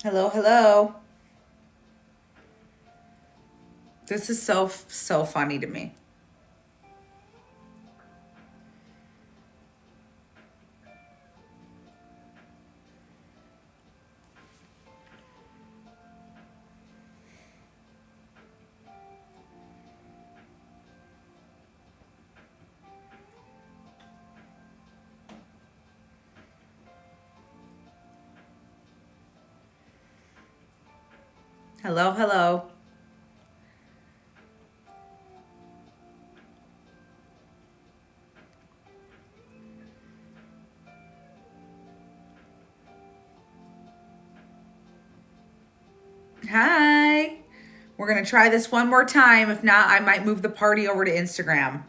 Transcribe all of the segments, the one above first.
Hello, hello. This is so funny to me. Hello, hello. Hi. We're going to try this one more time. If not, I might move the party over to Instagram.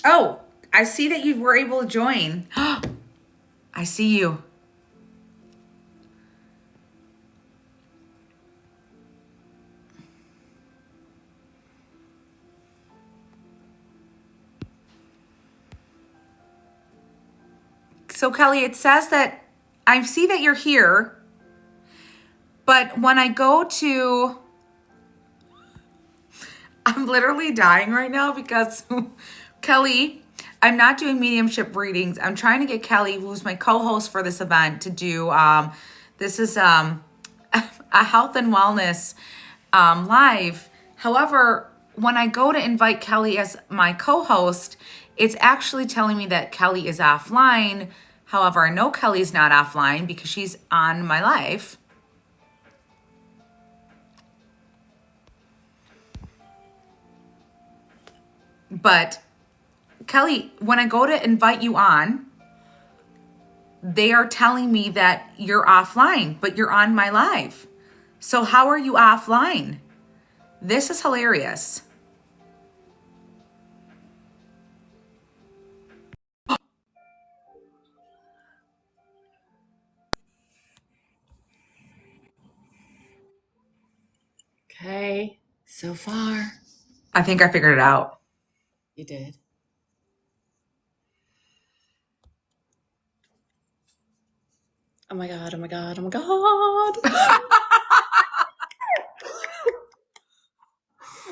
Oh, I see that you were able to join. I see you. So, Kelly, it says that I see that you're here, but when I go to, I'm literally dying right now because Kelly, I'm not doing mediumship readings. I'm trying to get Kelly, who's my co-host for this event, to do. This is a health and wellness live. However, when I go to invite Kelly as my co-host, it's actually telling me that Kelly is offline. However, I know Kelly's not offline because she's on my live. But Kelly, when I go to invite you on, they are telling me that you're offline, but you're on my live. So how are you offline? This is hilarious. Okay, so far. I think I figured it out. You did. Oh my god, oh my god, oh my god.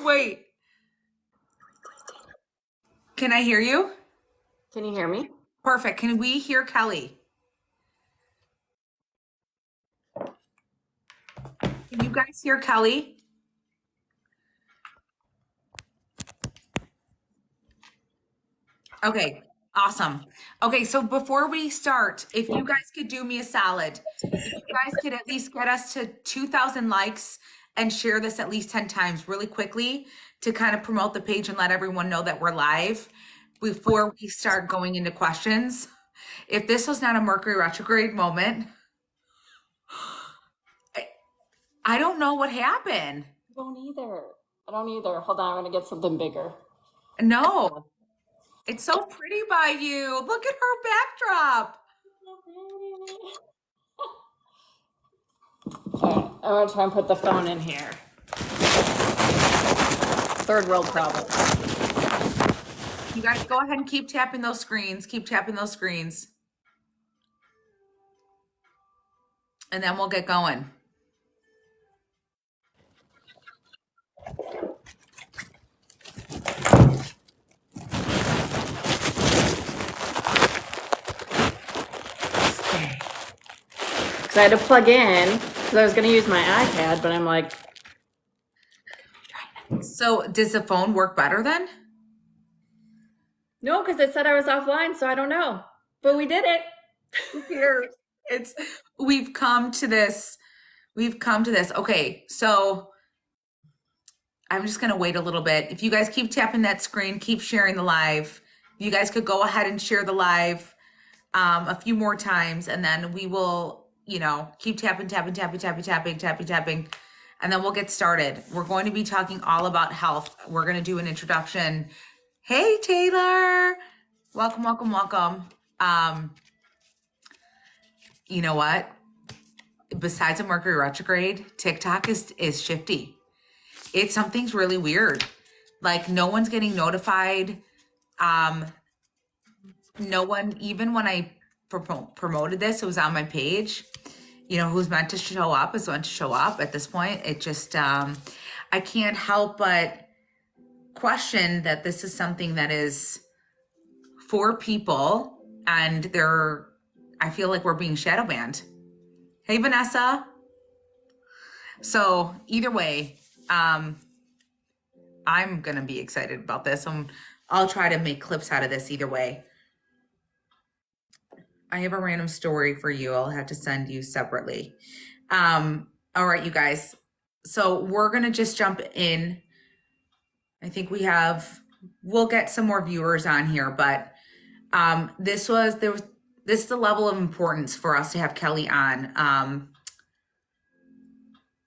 Wait, can I hear you? Can you hear me? Perfect. Can we hear Kelly? Can you guys hear Kelly? Okay, awesome. Okay, so before we start, if you guys could do me a solid, if you guys could at least get us to 2,000 likes and share this at least 10 times really quickly to kind of promote the page and let everyone know that we're live before we start going into questions. If this was not a Mercury retrograde moment, I, I don't know what happened. I don't either. I don't either. Hold on, I'm gonna get something bigger. No, it's so pretty by you. Look at her backdrop. Alright, I'm gonna try and put the phone in here. Third world problem. You guys go ahead and keep tapping those screens. Keep tapping those screens. And then we'll get going. Because I had to plug in, because I was gonna use my iPad, but I'm like, So does the phone work better then? no, because it said I was offline, so I don't know. But we did it. Here. It's we've come to this. We've come to this. Okay, so I'm just gonna wait a little bit. If you guys keep tapping that screen, keep sharing the live. You guys could go ahead and share the live a few more times, and then we will, keep tapping, tapping, tapping, tapping, tapping, tapping, tapping, and then we'll get started. We're going to be talking all about health. We're going to do an introduction. Hey, Taylor. Welcome, welcome, welcome. Um, you know what? Besides a Mercury retrograde, TikTok is shifty. Something's really weird. Like no one's getting notified. Um, no one, even when I promoted this, it was on my page. You know, who's meant to show up is meant to show up. At this point, it just, I can't help but question that this is something that is for people, and I feel like we're being shadow banned. Hey, Vanessa. So either way, I'm gonna be excited about this. I'll try to make clips out of this either way. I have a random story for you. I'll have to send you separately. All right, you guys. So we're gonna just jump in. I think we'll get some more viewers on here, but this is the level of importance for us to have Kelly on.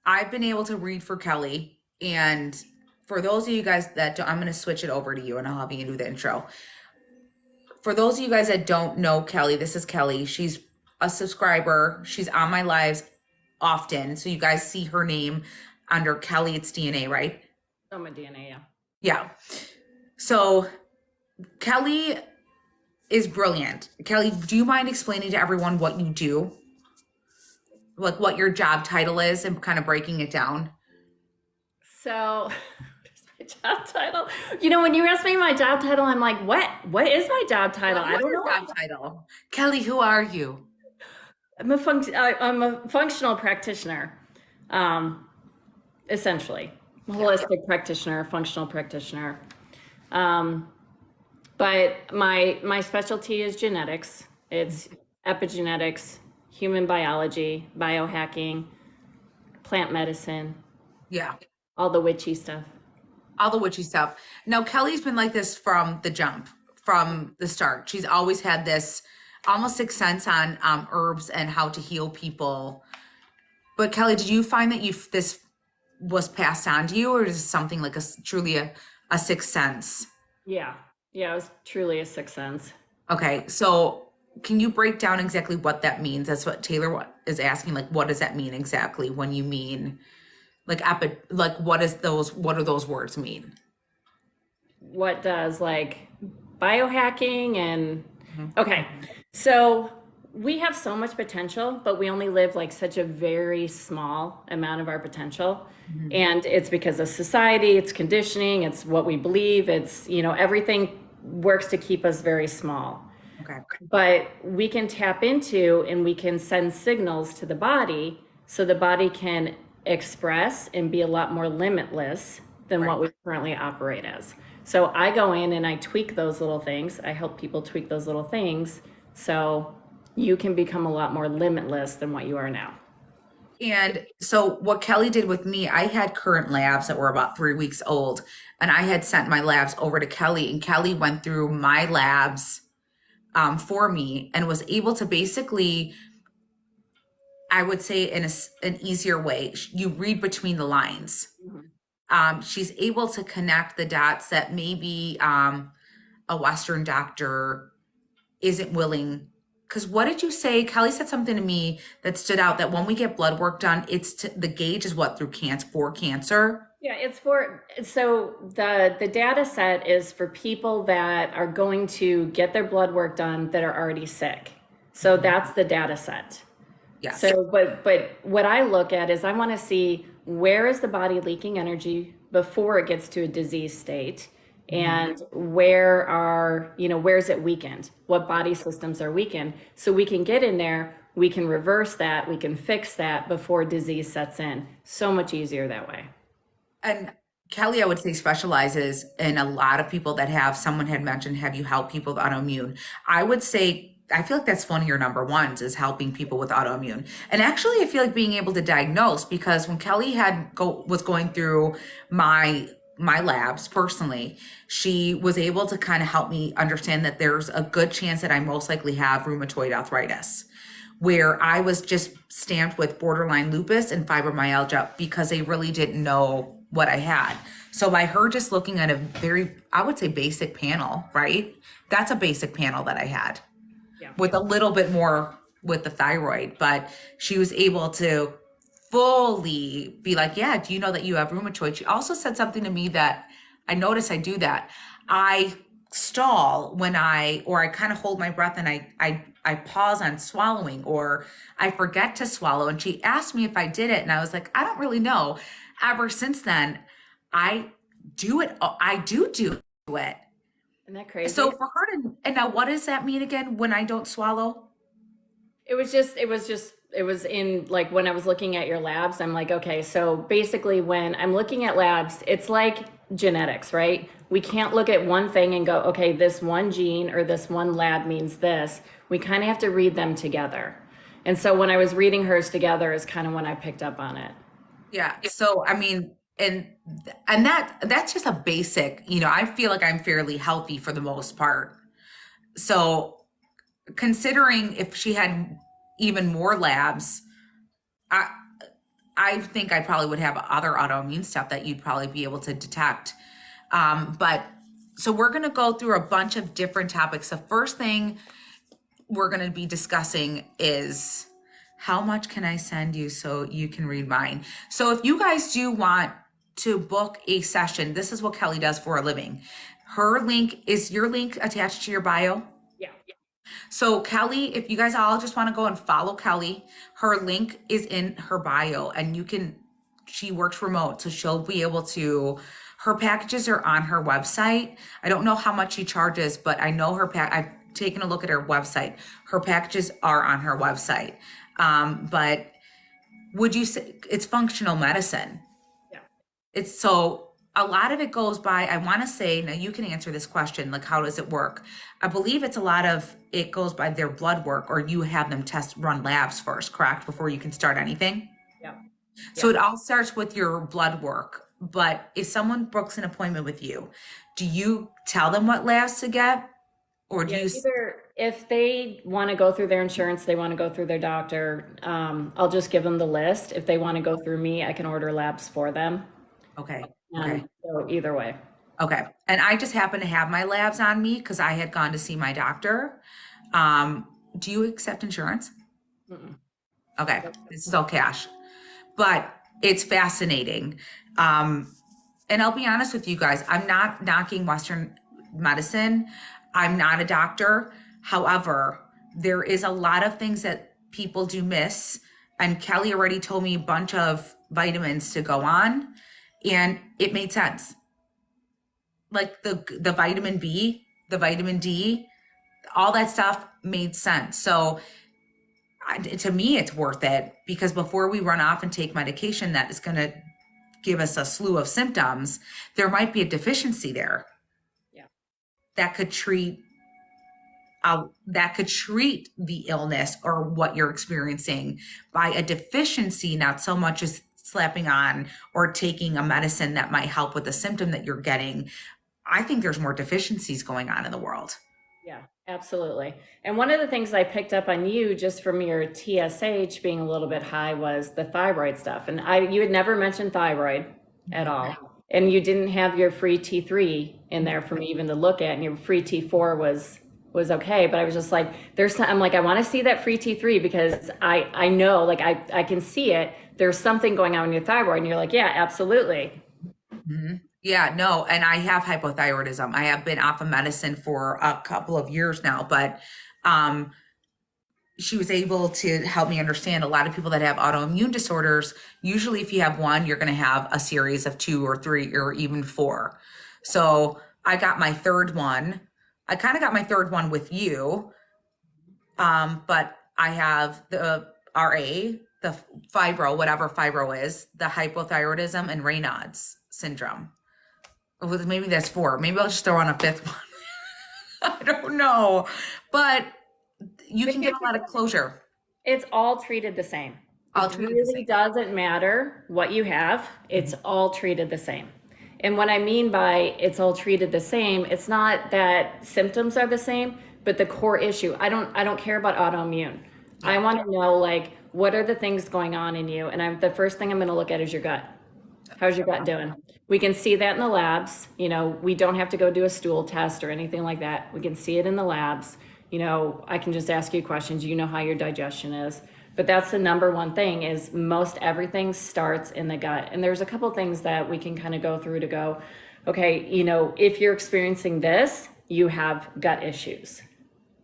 I've been able to read for Kelly, and for those of you guys that I'm going to switch it over to you, and I'll have you do the intro. For those of you guys that don't know Kelly, this is Kelly. She's a subscriber. She's on my lives often, so you guys see her name under Kelly. It's DNA, right? Oh, my DNA, yeah. Yeah. So Kelly is brilliant. Kelly, do you mind explaining to everyone what you do? Like what your job title is and kind of breaking it down? So, what's my job title? You know, when you ask me my job title, I'm like, what? What is my job title? I don't know. Job title? Kelly, who are you? I'm a functional practitioner, essentially. Holistic practitioner, functional practitioner. But my specialty is genetics. It's epigenetics, human biology, biohacking, plant medicine. Yeah. All the witchy stuff. All the witchy stuff. Now, Kelly's been like this from the jump, from the start. She's always had this almost sixth sense on herbs and how to heal people. But Kelly, did you find that this was passed on to you, or is it something like truly a sixth sense? Yeah. Yeah, it was truly a sixth sense. Okay, so can you break down exactly what that means? That's what Taylor is asking. Like, what does that mean exactly when you mean like what do those words mean? What does like biohacking and okay. So we have so much potential, but we only live like such a very small amount of our potential. And it's because of society, it's conditioning, it's what we believe, it's, you know, everything works to keep us very small. Okay. But we can tap into and we can send signals to the body so the body can express and be a lot more limitless than what we currently operate as. So I go in and I tweak those little things. I help people tweak those little things so you can become a lot more limitless than what you are now. And so what Kelly did with me, I had current labs that were about 3 weeks old, and I had sent my labs over to Kelly, and Kelly went through my labs for me and was able to basically, I would say in an easier way, you read between the lines. She's able to connect the dots that maybe a Western doctor isn't willing. Because what did you say? Kelly said something to me that stood out, that when we get blood work done, the gauge is what, through cancer? Yeah, so the data set is for people that are going to get their blood work done that are already sick. So that's the data set. Yes. So, but what I look at is I want to see where is the body leaking energy before it gets to a disease state, and where is it weakened? What body systems are weakened? So we can get in there, we can reverse that, we can fix that before disease sets in. So much easier that way. And Kelly, I would say, specializes in a lot of people that someone had mentioned, have you helped people with autoimmune? I would say, I feel like that's one of your number ones, is helping people with autoimmune. And actually, I feel like being able to diagnose, because when Kelly was going through my labs personally, she was able to kind of help me understand that there's a good chance that I most likely have rheumatoid arthritis, where I was just stamped with borderline lupus and fibromyalgia because they really didn't know what I had. So by her just looking at a very, I would say, basic panel, right? That's a basic panel that I had. With a little bit more with the thyroid, but she was able to fully be like, yeah, do you know that you have rheumatoid? She also said something to me that I noticed I do that. I stall or I kind of hold my breath and I pause on swallowing, or I forget to swallow. And she asked me if I did it. And I was like, I don't really know. Ever since then, I do it. I do it. Isn't that crazy? So for her and now what does that mean again when I don't swallow? It was in like when I was looking at your labs, I'm like, okay, so basically when I'm looking at labs, it's like genetics, right? We can't look at one thing and go, okay, this one gene or this one lab means this. We kind of have to read them together. And so when I was reading hers together is kind of when I picked up on it. Yeah. So I mean, and that's just a basic, I feel like I'm fairly healthy for the most part. So considering if she had even more labs, I I think I probably would have other autoimmune stuff that you'd probably be able to detect. But so we're going to go through a bunch of different topics. The first thing we're going to be discussing is how much can I send you so you can read mine? So if you guys do want to book a session, this is what Kelly does for a living. Is your link attached to your bio? Yeah. So Kelly, if you guys all just want to go and follow Kelly, her link is in her bio, and she works remote, so she'll be able to, her packages are on her website. I don't know how much she charges, but I know I've taken a look at her website. Her packages are on her website. But would you say it's functional medicine? Yeah. It's so a lot of it goes by, I want to say, now you can answer this question, like how does it work? I believe it's a lot of, it goes by their blood work, or you have them run labs first, correct? Before you can start anything? Yeah. So it all starts with your blood work. But if someone books an appointment with you, do you tell them what labs to get? Or do you? Either if they want to go through their insurance, they want to go through their doctor, I'll just give them the list. If they want to go through me, I can order labs for them. Okay. Okay. So either way. Okay. And I just happen to have my labs on me because I had gone to see my doctor. Do you accept insurance? Mm-mm. Okay. This is all cash, but it's fascinating. And I'll be honest with you guys, I'm not knocking Western medicine. I'm not a doctor. However, there is a lot of things that people do miss. And Kelly already told me a bunch of vitamins to go on, and it made sense. Like the vitamin B, the vitamin D, all that stuff made sense. So to me, it's worth it, because before we run off and take medication that is going to give us a slew of symptoms, there might be a deficiency there. Yeah. That could treat the illness or what you're experiencing by a deficiency, not so much as slapping on or taking a medicine that might help with the symptom that you're getting. I think there's more deficiencies going on in the world. Yeah, absolutely. And one of the things I picked up on you just from your TSH being a little bit high was the thyroid stuff. And you had never mentioned thyroid at all. And you didn't have your free T3 in there for me even to look at, and your free T4 was okay. But I was just like, I'm like, I want to see that free T3 because I know, like I can see it. There's something going on in your thyroid. And you're like, yeah, absolutely. Mm-hmm. Yeah, no. And I have hypothyroidism. I have been off of medicine for a couple of years now, but she was able to help me understand a lot of people that have autoimmune disorders. Usually if you have one, you're going to have a series of 2 or 3 or even 4. So I got my third one. I kind of got my third one with you. But I have the RA, the fibro, whatever fibro is, the hypothyroidism, and Raynaud's syndrome. Maybe that's 4. Maybe I'll just throw on a 5th one. I don't know. But you can get a lot of closure. It's all treated the same. It really doesn't matter what you have. It's all treated the same. And what I mean by it's all treated the same, it's not that symptoms are the same, but the core issue. I don't care about autoimmune. I want to know, like, what are the things going on in you? And the first thing I'm going to look at is your gut. How's your gut doing? We can see that in the labs. We don't have to go do a stool test or anything like that. We can see it in the labs. I can just ask you questions. You know how your digestion is. But that's the number one thing, is most everything starts in the gut. And there's a couple things that we can kind of go through to go, okay, if you're experiencing this, you have gut issues,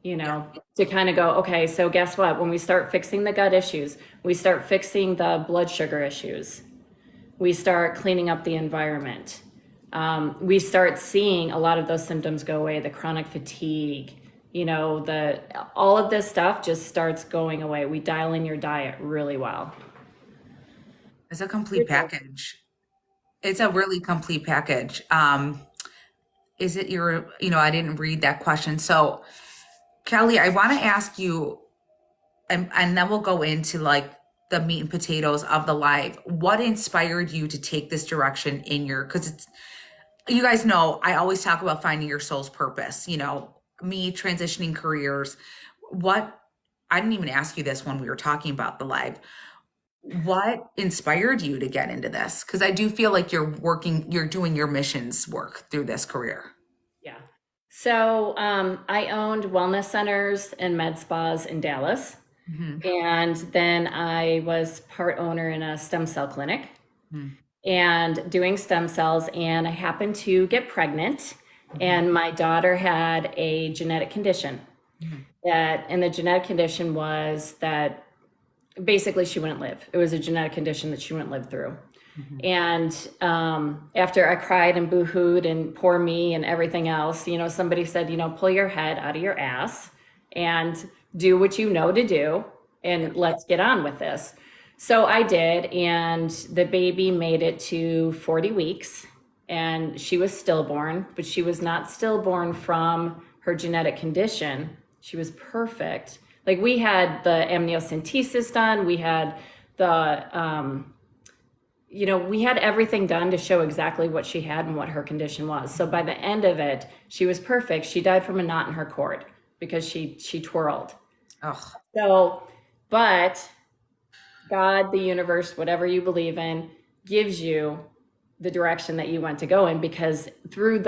to kind of go, okay, so guess what? When we start fixing the gut issues, we start fixing the blood sugar issues, we start cleaning up the environment. We start seeing a lot of those symptoms go away, the chronic fatigue, all of this stuff just starts going away. We dial in your diet really well. It's a complete package. It's a really complete package. Is it I didn't read that question. So Kelly, I want to ask you, and then we'll go into like the meat and potatoes of the live. What inspired you to take this direction because it's, you guys know, I always talk about finding your soul's purpose, me transitioning careers. I didn't even ask you this when we were talking about the live. What inspired you to get into this? Because I do feel like you're doing your missions work through this career. Yeah. So I owned wellness centers and med spas in Dallas. Mm-hmm. And then I was part owner in a stem cell clinic and doing stem cells. And I happened to get pregnant. And my daughter had a genetic condition and the genetic condition was that basically she wouldn't live. It was a genetic condition that she wouldn't live through. And after I cried and boo-hooed and poor me and everything else, somebody said, pull your head out of your ass and do what you know to do and let's get on with this. So I did, and the baby made it to 40 weeks and she was stillborn, but she was not stillborn from her genetic condition. She was perfect. Like we had the amniocentesis done, we had we had everything done to show exactly what she had and what her condition was. So by the end of it, she was perfect. She died from a knot in her cord because she twirled. Oh. So, but God, the universe, whatever you believe in, gives you the direction that you want to go in, because through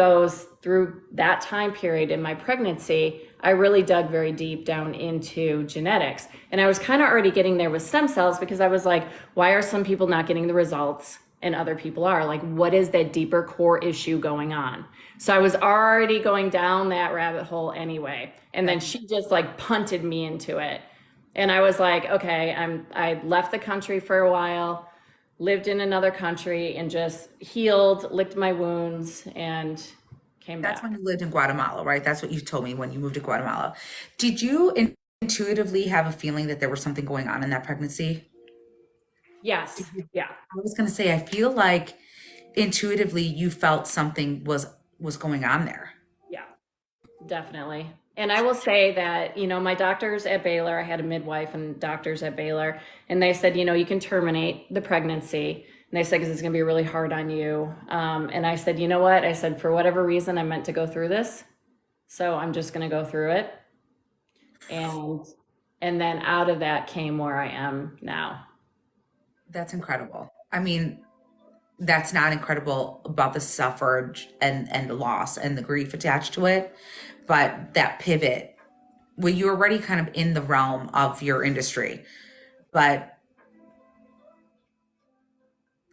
that time period in my pregnancy, I really dug very deep down into genetics. And I was kind of already getting there with stem cells because I was like, why are some people not getting the results and other people are? Like, what is that deeper core issue going on? So I was already going down that rabbit hole anyway. And then she just like punted me into it. And I was like, okay, I left the country for a while, lived in another country and just healed, licked my wounds and came back. That's when you lived in Guatemala, right? That's what you told me when you moved to Guatemala. Did you intuitively have a feeling that there was something going on in that pregnancy? Yes. Yeah. I was going to say, I feel like intuitively you felt something was going on there. Yeah, definitely. And I will say that, my doctors at Baylor, I had a midwife and doctors at Baylor, and they said, you can terminate the pregnancy. And they said, because it's going to be really hard on you. And I said, you know what? I said, for whatever reason, I'm meant to go through this. So I'm just going to go through it. And then out of that came where I am now. That's incredible. I mean, that's not incredible about the suffrage and the loss and the grief attached to it. But that pivot, well, you're already kind of in the realm of your industry, but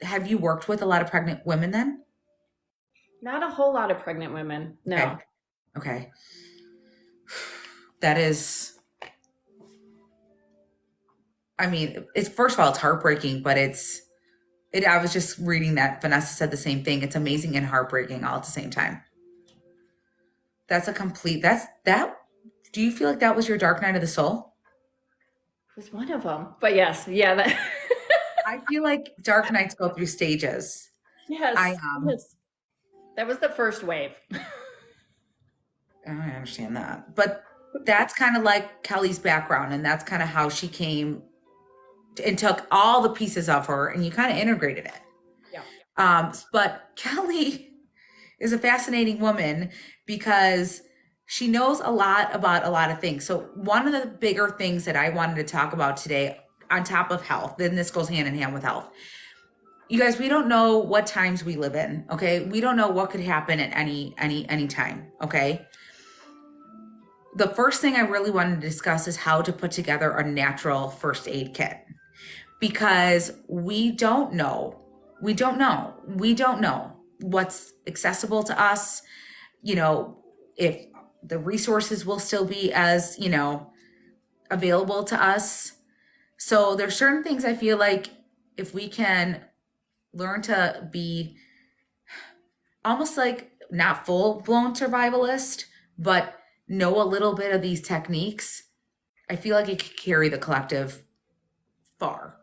have you worked with a lot of pregnant women then? Not a whole lot of pregnant women. No. Okay. That is, I mean, it's, first of all, it's heartbreaking, but I was just reading that Vanessa said the same thing. It's amazing and heartbreaking all at the same time. Do you feel like that was your dark night of the soul? It was one of them, but yes. Yeah. I feel like dark nights go through stages. Yes. That was the first wave. I understand that. But that's kind of like Kelly's background, and that's kind of how she came and took all the pieces of her and you kind of integrated it. Yeah. But Kelly is a fascinating woman because she knows a lot about a lot of things. So one of the bigger things that I wanted to talk about today, on top of health, then this goes hand in hand with health. You guys, we don't know what times we live in, okay? We don't know what could happen at any time, okay? The first thing I really wanted to discuss is how to put together a natural first aid kit, because we don't know what's accessible to us. If the resources will still be as, available to us. So there's certain things I feel like if we can learn to be almost like not full blown survivalist, but know a little bit of these techniques, I feel like it could carry the collective far.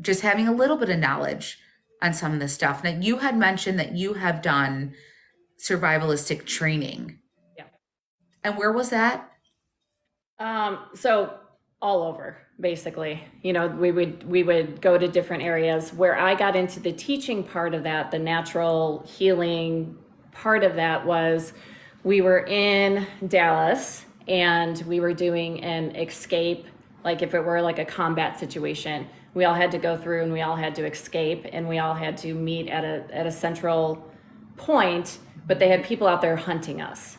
Just having a little bit of knowledge on some of this stuff. Now, you had mentioned that you have done survivalistic training. Yeah. And where was that? So all over, basically. We would go to different areas. Where I got into the teaching part of that, the natural healing part of that, was we were in Dallas and we were doing an escape, like if it were like a combat situation. We all had to go through and we all had to escape and we all had to meet at a central point, but they had people out there hunting us.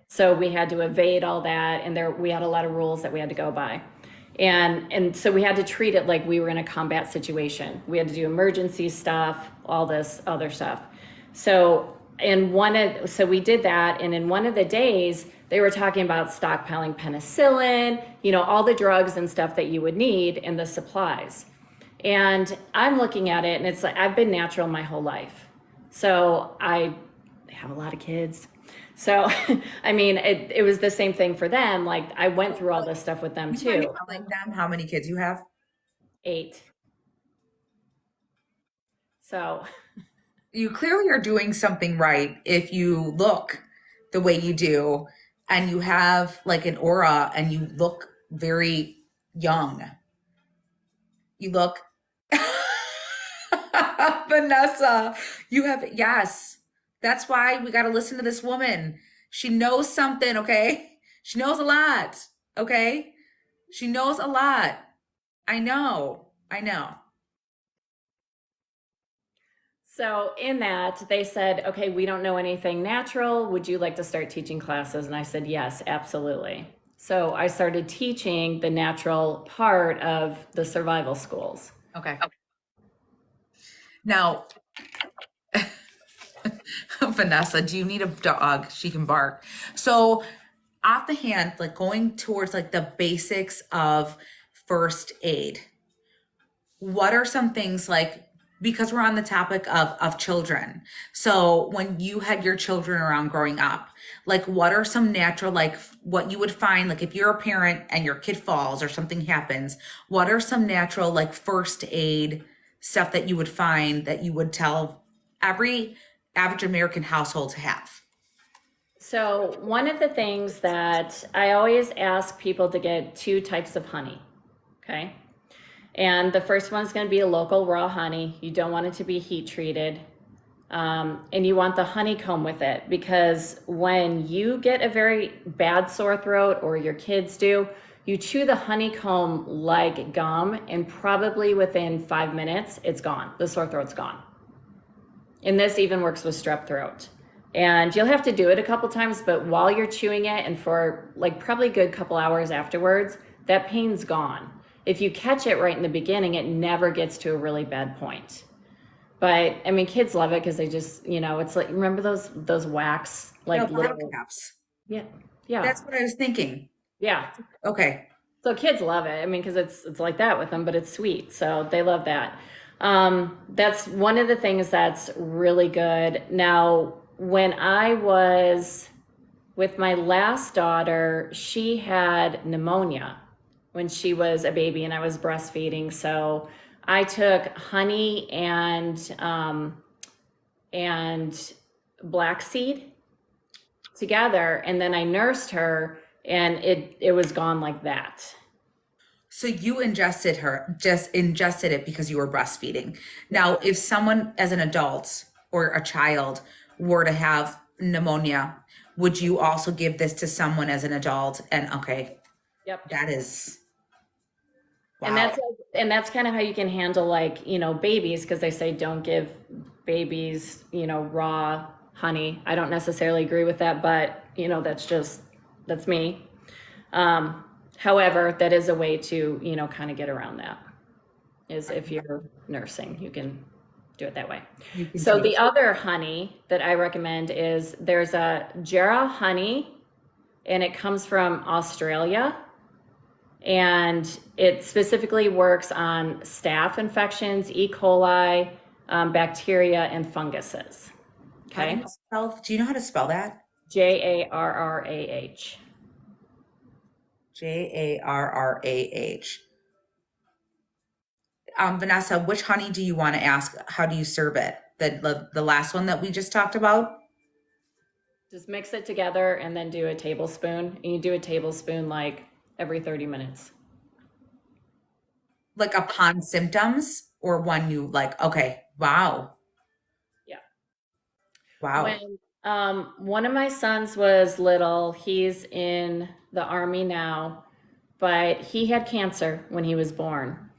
So we had to evade all that, and we had a lot of rules that we had to go by. And so we had to treat it like we were in a combat situation. We had to do emergency stuff, all this other stuff. So we did that, and in one of the days, they were talking about stockpiling penicillin, all the drugs and stuff that you would need and the supplies. And I'm looking at it, and it's like, I've been natural my whole life. So I have a lot of kids. So, I mean, it was the same thing for them. Like, I went through all this stuff with them too. Telling them how many kids you have? 8. So You clearly are doing something right if you look the way you do and you have like an aura and you look very young. You look Vanessa, yes. That's why we got to listen to this woman. She knows something, okay? She knows a lot, okay? She knows a lot. I know. So in that, they said, okay, we don't know anything natural. Would you like to start teaching classes? And I said, yes, absolutely. So I started teaching the natural part of the survival schools. Okay. Now, Vanessa, do you need a dog? She can bark. So off the hand, like going towards like the basics of first aid, what are some things like, because we're on the topic of children. So when you had your children around growing up, like what are some natural, like what you would find, like if you're a parent and your kid falls or something happens, what are some natural like first aid stuff that you would find that you would tell every average American household to have? So one of the things that I always ask people to get 2 types of honey, okay? And the first one's going to be a local raw honey. You don't want it to be heat treated. And you want the honeycomb with it, because when you get a very bad sore throat, or your kids do, you chew the honeycomb like gum, and probably within 5 minutes, it's gone. The sore throat's gone. And this even works with strep throat. And you'll have to do it a couple times, but while you're chewing it and for like probably a good couple hours afterwards, that pain's gone. If you catch it right in the beginning, it never gets to a really bad point. But I mean, kids love it because they just, it's like, remember those wax, like little caps. Yeah. That's what I was thinking. Yeah. Okay. So kids love it. I mean, because it's like that with them, but it's sweet. So they love that. That's one of the things that's really good. Now, when I was with my last daughter, she had pneumonia when she was a baby and I was breastfeeding. So I took honey and black seed together, and then I nursed her, and it was gone like that. So you ingested it because you were breastfeeding. Now, if someone as an adult or a child were to have pneumonia, would you also give this to someone as an adult? And okay. Yep. That is, wow. And that's kind of how you can handle babies, because they say don't give babies, raw honey. I don't necessarily agree with that, but that's me. However, that is a way to, kind of get around that, is if you're nursing, you can do it that way. So the other honey that I recommend is there's a Jarrah honey and it comes from Australia. And it specifically works on staph infections, E. coli, bacteria, and funguses. Okay. Do you know how to spell that? Jarrah. Jarrah. Vanessa, which honey do you want to ask? How do you serve it? The last one that we just talked about? Just mix it together and then do a tablespoon. And you do a tablespoon like every 30 minutes. Like upon symptoms or when you like, okay, wow. Yeah. Wow. When one of my sons was little, he's in the army now, but he had cancer when he was born.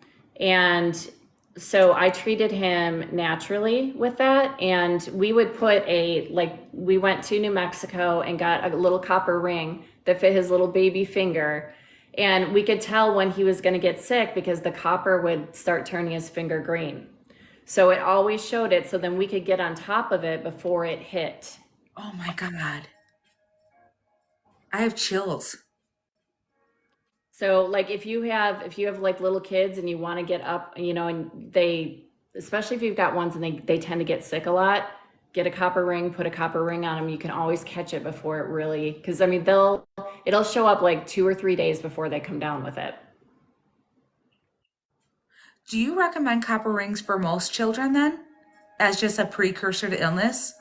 And so I treated him naturally with that. And we would put we went to New Mexico and got a little copper ring that fit his little baby finger. And we could tell when he was going to get sick because the copper would start turning his finger green. So it always showed it, so then we could get on top of it before it hit. Oh my God. I have chills. So like if you have like little kids and you want to get up, and they, especially if you've got ones and they tend to get sick a lot, get a copper ring, put a copper ring on them. You can always catch it before it really, because I mean it'll show up like 2 or 3 days before they come down with it. Do you recommend copper rings for most children then? As just a precursor to illness?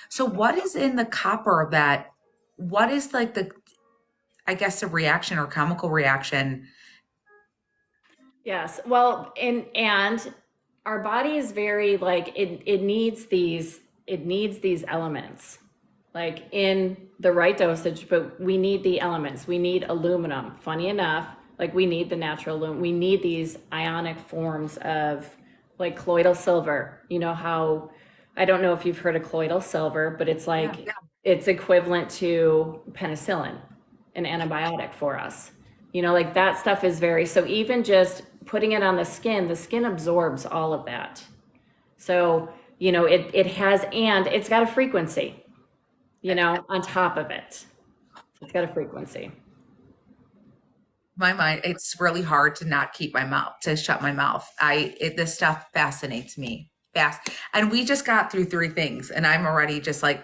So what is in the copper what is like I guess the reaction or chemical reaction? Yes. Well, and our body is very like it needs these elements like in the right dosage, but we need the elements. We need aluminum. Funny enough, like we need the natural aluminum. We need these ionic forms of like colloidal silver. You know how, I don't know if you've heard of colloidal silver, but it's like it's equivalent to penicillin, an antibiotic for us. Like that stuff is so even just putting it on the skin absorbs all of that. So, it has, and it's got a frequency, on top of it. It's got a frequency. My mind, it's really hard to shut my mouth. This stuff fascinates me. And we just got through 3 things and I'm already just like,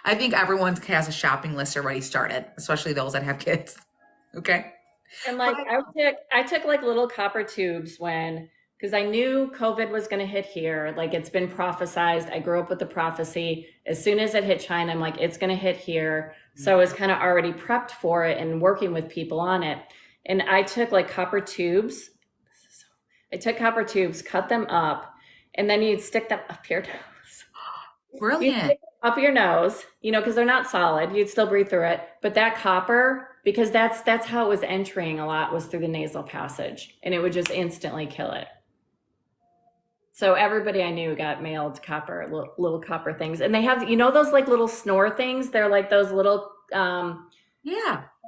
I think everyone has a shopping list already started, especially those that have kids. Okay. And like I took like little copper tubes because I knew COVID was going to hit here. Like it's been prophesized. I grew up with the prophecy. As soon as it hit China, I'm like, it's going to hit here. So I was kind of already prepped for it and working with people on it. And I took like copper tubes. Cut them up, and then you'd stick them up your nose. Brilliant. Up your nose, because they're not solid. You'd still breathe through it. But that copper, because that's how it was entering a lot, was through the nasal passage, and it would just instantly kill it. So everybody I knew got mailed copper, little copper things. And they have, those like little snore things. They're like those little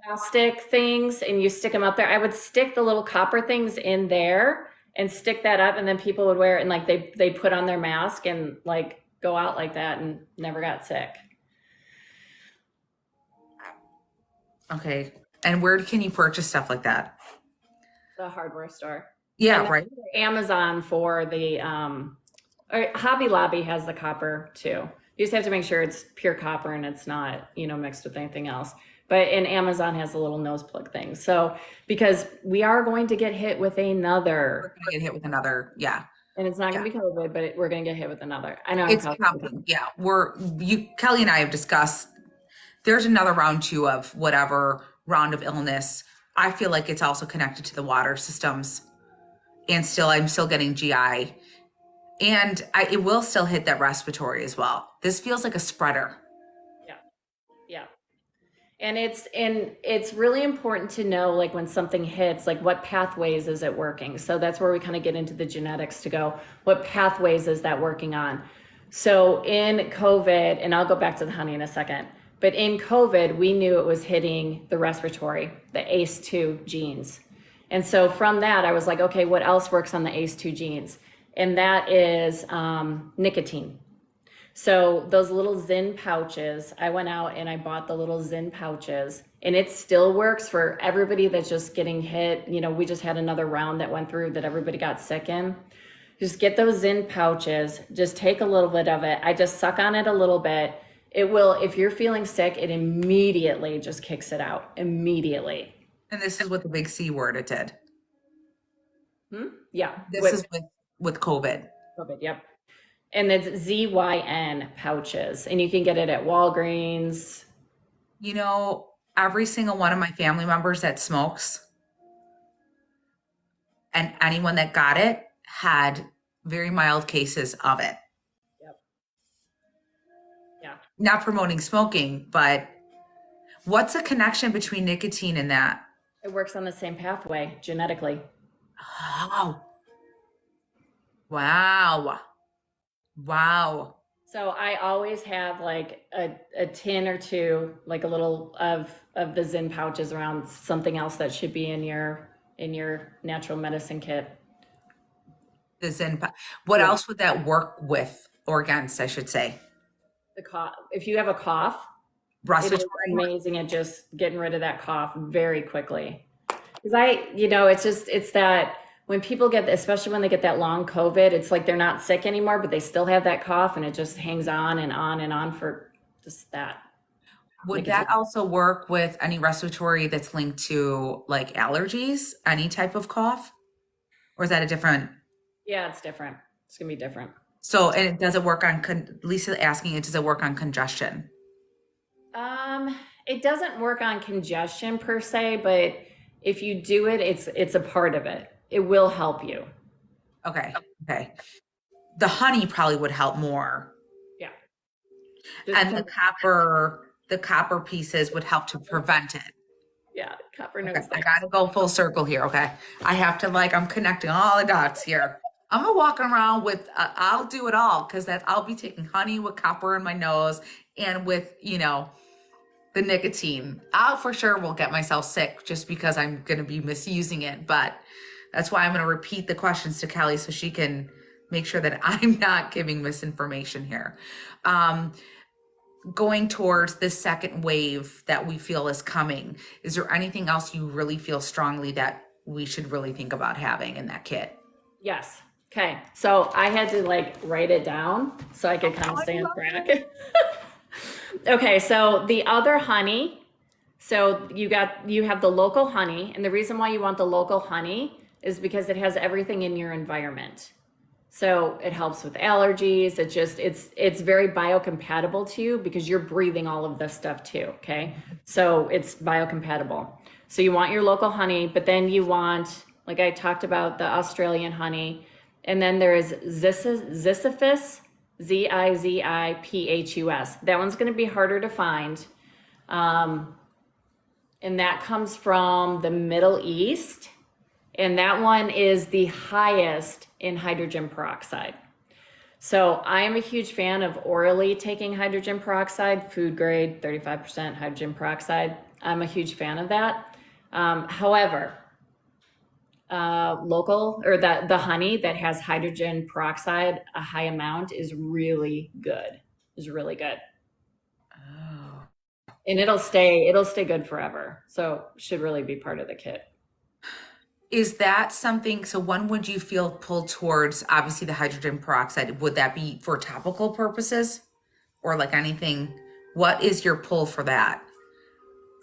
plastic things, and you stick them up there. I would stick the little copper things in there and stick that up, and then people would wear it, and like they put on their mask and like go out like that and never got sick. Okay. And where can you purchase stuff like that? The hardware store. Yeah, right. Amazon for the or Hobby Lobby has the copper too. You just have to make sure it's pure copper and it's not, mixed with anything else. And Amazon has a little nose plug thing. So because we are going to get hit with another. We're going to get hit with another, yeah. And it's not going to be COVID, but we're going to get hit with another. I know it's coming. Yeah, Kelly and I have discussed. There's another round 2 of whatever round of illness. I feel like it's also connected to the water systems, and I'm still getting GI, and it will still hit that respiratory as well. This feels like a spreader. Yeah. And it's really important to know, like when something hits, like what pathways is it working? So that's where we kind of get into the genetics to go, what pathways is that working on? So in COVID, and I'll go back to the honey in a second, but in COVID, we knew it was hitting the respiratory, the ACE2 genes. And so from that, I was like, okay, what else works on the ACE2 genes? And that is nicotine. So those little Zyn pouches, I went out and I bought the little Zyn pouches, and it still works for everybody that's just getting hit. You know, we just had another round that went through that everybody got sick in. Just get those Zyn pouches, just take a little bit of it. I just suck on it a little bit. It will, if you're feeling sick, it immediately just kicks it out, immediately. And this is with the big C word it did. Yeah. This is with COVID. COVID, yep. And it's ZYN pouches, and you can get it at Walgreens. You know, every single one of my family members that smokes and anyone that got it had very mild cases of it. Yep. Yeah. Not promoting smoking, but what's the connection between nicotine and that? It works on the same pathway genetically. Oh, wow. Wow. So I always have like a tin or two, like a little of the Zyn pouches around, something else that should be in your natural medicine kit. The Zen. What else would that work with or against, I should say? The cough. If you have a cough, it is Respiratory. amazing at just getting rid of that cough very quickly. Because it's that when people get, especially when they get that long COVID, it's like they're not sick anymore, but they still have that cough, and it just hangs on and on and on for just that. Would that also work with any respiratory that's linked to like allergies, any type of cough? Or is that a different? Yeah, it's different. It's gonna be different. So, and does it work on, Lisa asking it, does it work on congestion? It doesn't work on congestion per se, but if you do it, it's a part of it. It will help you. Okay. Okay. The honey probably would help more. Yeah. And the copper pieces would help to prevent it. Yeah, copper knows Okay, I that. gotta go full circle here. Okay. I have to I'm connecting all the dots here. I'm gonna walk around with, I'll do it all because I'll be taking honey with copper in my nose and with, the nicotine. I'll for sure will get myself sick just because I'm gonna be misusing it. But that's why I'm gonna repeat the questions to Kelly so she can make sure that I'm not giving misinformation here. Going towards this second wave that we feel is coming, is there anything else you really feel strongly that we should really think about having in that kit? Yes. Okay. So I had to write it down so I could kind of stay on track. Okay. So the other honey, so you have the local honey, and the reason why you want the local honey is because it has everything in your environment. So it helps with allergies. It's very biocompatible to you because you're breathing all of this stuff too. Okay. So it's biocompatible. So you want your local honey, but then you want, like I talked about, the Australian honey. And then there is Ziziphus, Ziziphus. That one's going to be harder to find. And that comes from the Middle East. And that one is the highest in hydrogen peroxide. So I am a huge fan of orally taking hydrogen peroxide, food grade, 35% hydrogen peroxide. I'm a huge fan of that. However, local or the honey that has hydrogen peroxide, a high amount, is really good. Oh. And it'll stay good forever. So should really be part of the kit. Is that something, so when would you feel pulled towards, obviously the hydrogen peroxide, would that be for topical purposes or like anything? What is your pull for that?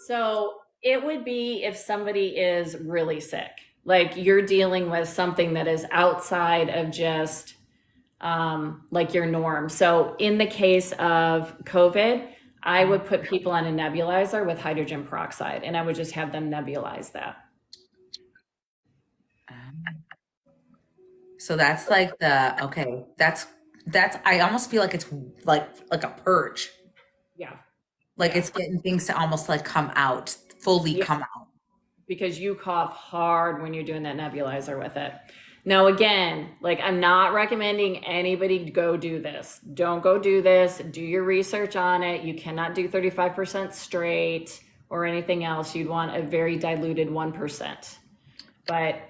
So it would be if somebody is really sick, like you're dealing with something that is outside of just like your norm. So in the case of COVID, I would put people on a nebulizer with hydrogen peroxide, and I would just have them nebulize that. So that's like that's I almost feel like it's like a purge. Yeah. Like it's getting things to almost like come out, fully come out. Because you cough hard when you're doing that nebulizer with it. Now, again, I'm not recommending anybody go do this. Don't go do this. Do your research on it. You cannot do 35% straight or anything else. You'd want a very diluted 1%. But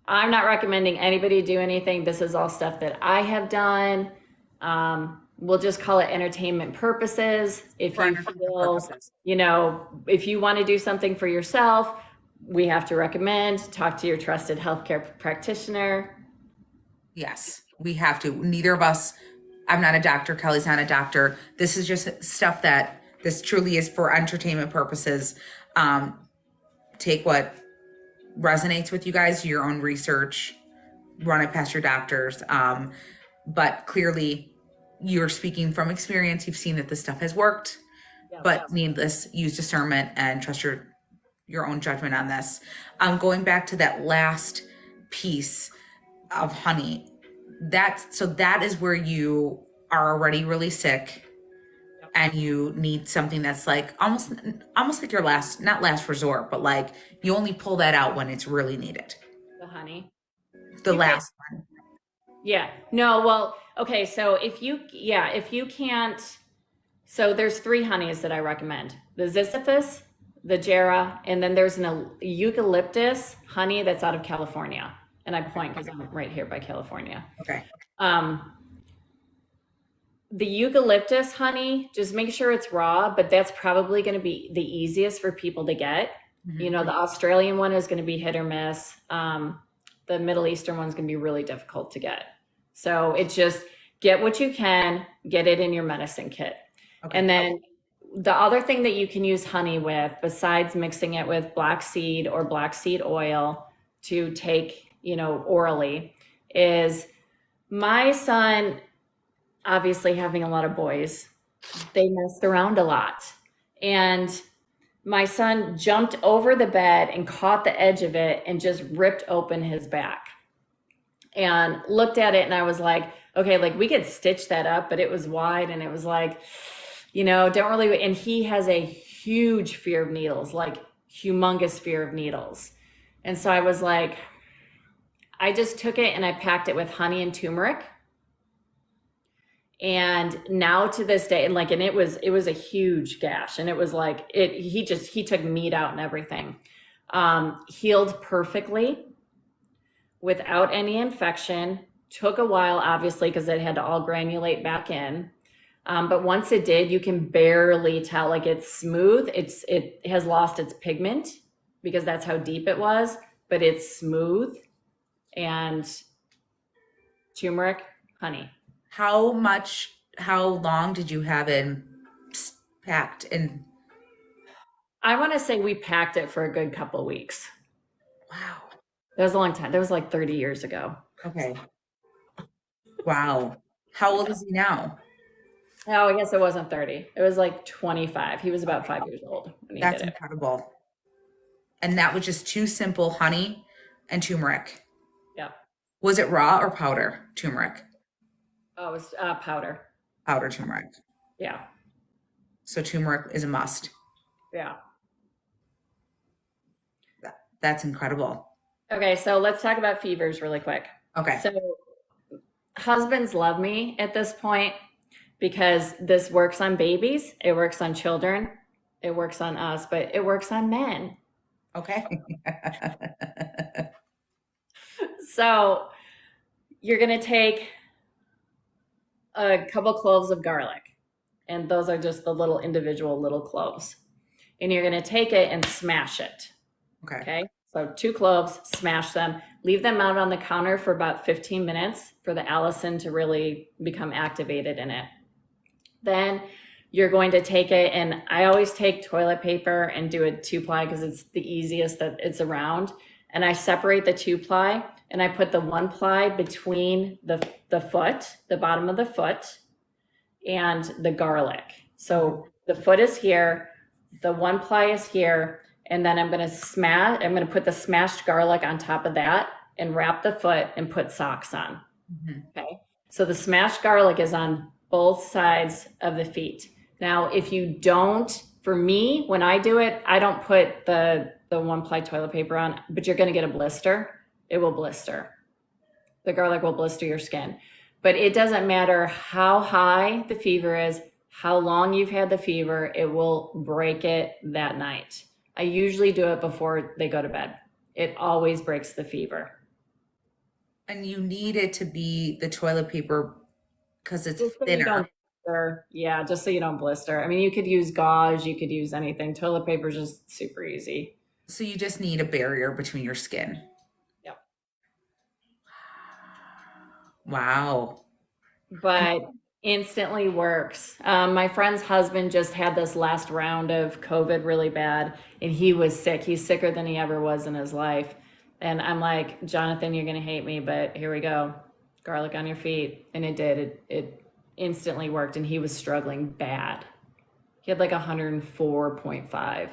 I'm not recommending anybody do anything. This is all stuff that I have done. we'll just call it entertainment purposes. If For you entertainment feel, purposes. if you want to do something for yourself, we have to recommend talk to your trusted healthcare practitioner. Yes, we have to. Neither of us, I'm not a doctor, Kelly's not a doctor. This is just stuff that this truly is for entertainment purposes. Take what resonates with you guys, do your own research, run it past your doctors. But clearly you're speaking from experience. You've seen that this stuff has worked, but needless, use discernment and trust your own judgment on this. Going back to that last piece of honey, that is where you are already really sick and you need something that's like almost like your not last resort, but like you only pull that out when it's really needed. The honey. The last one. Yeah. No, well, okay, so if you can't, so there's 3 honeys that I recommend. The Ziziphus, the Jera, and then there's an eucalyptus honey that's out of California. And I point because I'm right here by California. Okay. The eucalyptus honey, just make sure it's raw, but that's probably going to be the easiest for people to get. Mm-hmm. The Australian one is going to be hit or miss. The Middle Eastern one's going to be really difficult to get. So it's just get what you can, get it in your medicine kit. Okay. And then the other thing that you can use honey with, besides mixing it with black seed or black seed oil to take, orally, is my son, obviously having a lot of boys, they messed around a lot. And my son jumped over the bed and caught the edge of it and just ripped open his back. And looked at it and I was like, okay, like we could stitch that up, but it was wide and it was like, don't really, and he has a huge fear of needles, like humongous fear of needles. And so I was like, I just took it and I packed it with honey and turmeric. And now to this day, and it was a huge gash, and it was like he took meat out and everything. Healed perfectly without any infection. Took a while, obviously, because it had to all granulate back in. But once it did, you can barely tell, like it's smooth. It has lost its pigment because that's how deep it was, but it's smooth. And turmeric, honey. How long did you have it packed in? I want to say we packed it for a good couple weeks. Wow. That was a long time. That was like 30 years ago. Okay. Wow. How old is he now? Oh, I guess it wasn't 30. It was like 25. He was about 5 years old when he That's did it. Incredible. And that was just 2 simple honey and turmeric. Yeah. Was it raw or powder turmeric? Oh, it was powder. Powder turmeric. Yeah. So turmeric is a must. Yeah. That's incredible. Okay, so let's talk about fevers really quick. Okay. So husbands love me at this point because this works on babies, it works on children, it works on us, but it works on men. Okay. So you're going to take a couple cloves of garlic, and those are just the little individual little cloves. And you're going to take it and smash it. Okay. So 2 cloves, smash them, leave them out on the counter for about 15 minutes for the allicin to really become activated in it. Then you're going to take it, and I always take toilet paper and do a 2-ply because it's the easiest that it's around. And I separate the 2-ply and I put the 1-ply between the foot, the bottom of the foot, and the garlic. So the foot is here, the 1-ply is here, and then I'm going to put the smashed garlic on top of that and wrap the foot and put socks on. Mm-hmm. Okay. So the smashed garlic is on both sides of the feet. Now, if you don't, for me, when I do it, I don't put the 1-ply toilet paper on, but you're going to get a blister. It will blister. The garlic will blister your skin. But it doesn't matter how high the fever is, how long you've had the fever, it will break it that night. I usually do it before they go to bed. It always breaks the fever. And you need it to be the toilet paper because it's thinner. blister. Yeah, just so you don't blister. I mean, you could use gauze, you could use anything. Toilet paper is just super easy. So you just need a barrier between your skin. Yep. Wow. But instantly works. My friend's husband just had this last round of COVID really bad, and he was sick. He's sicker than he ever was in his life. And I'm like, Jonathan, you're going to hate me, but here we go. Garlic on your feet. And it did. It instantly worked, and he was struggling bad. He had like 104.5.